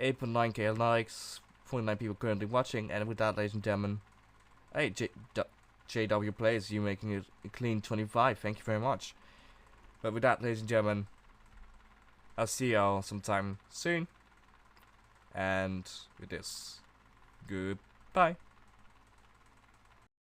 8.9k likes, 49 people currently watching, and with that, ladies and gentlemen, hey, JW Plays, you making it a clean 25, thank you very much. But with that, ladies and gentlemen, I'll see y'all sometime soon, and with this, goodbye.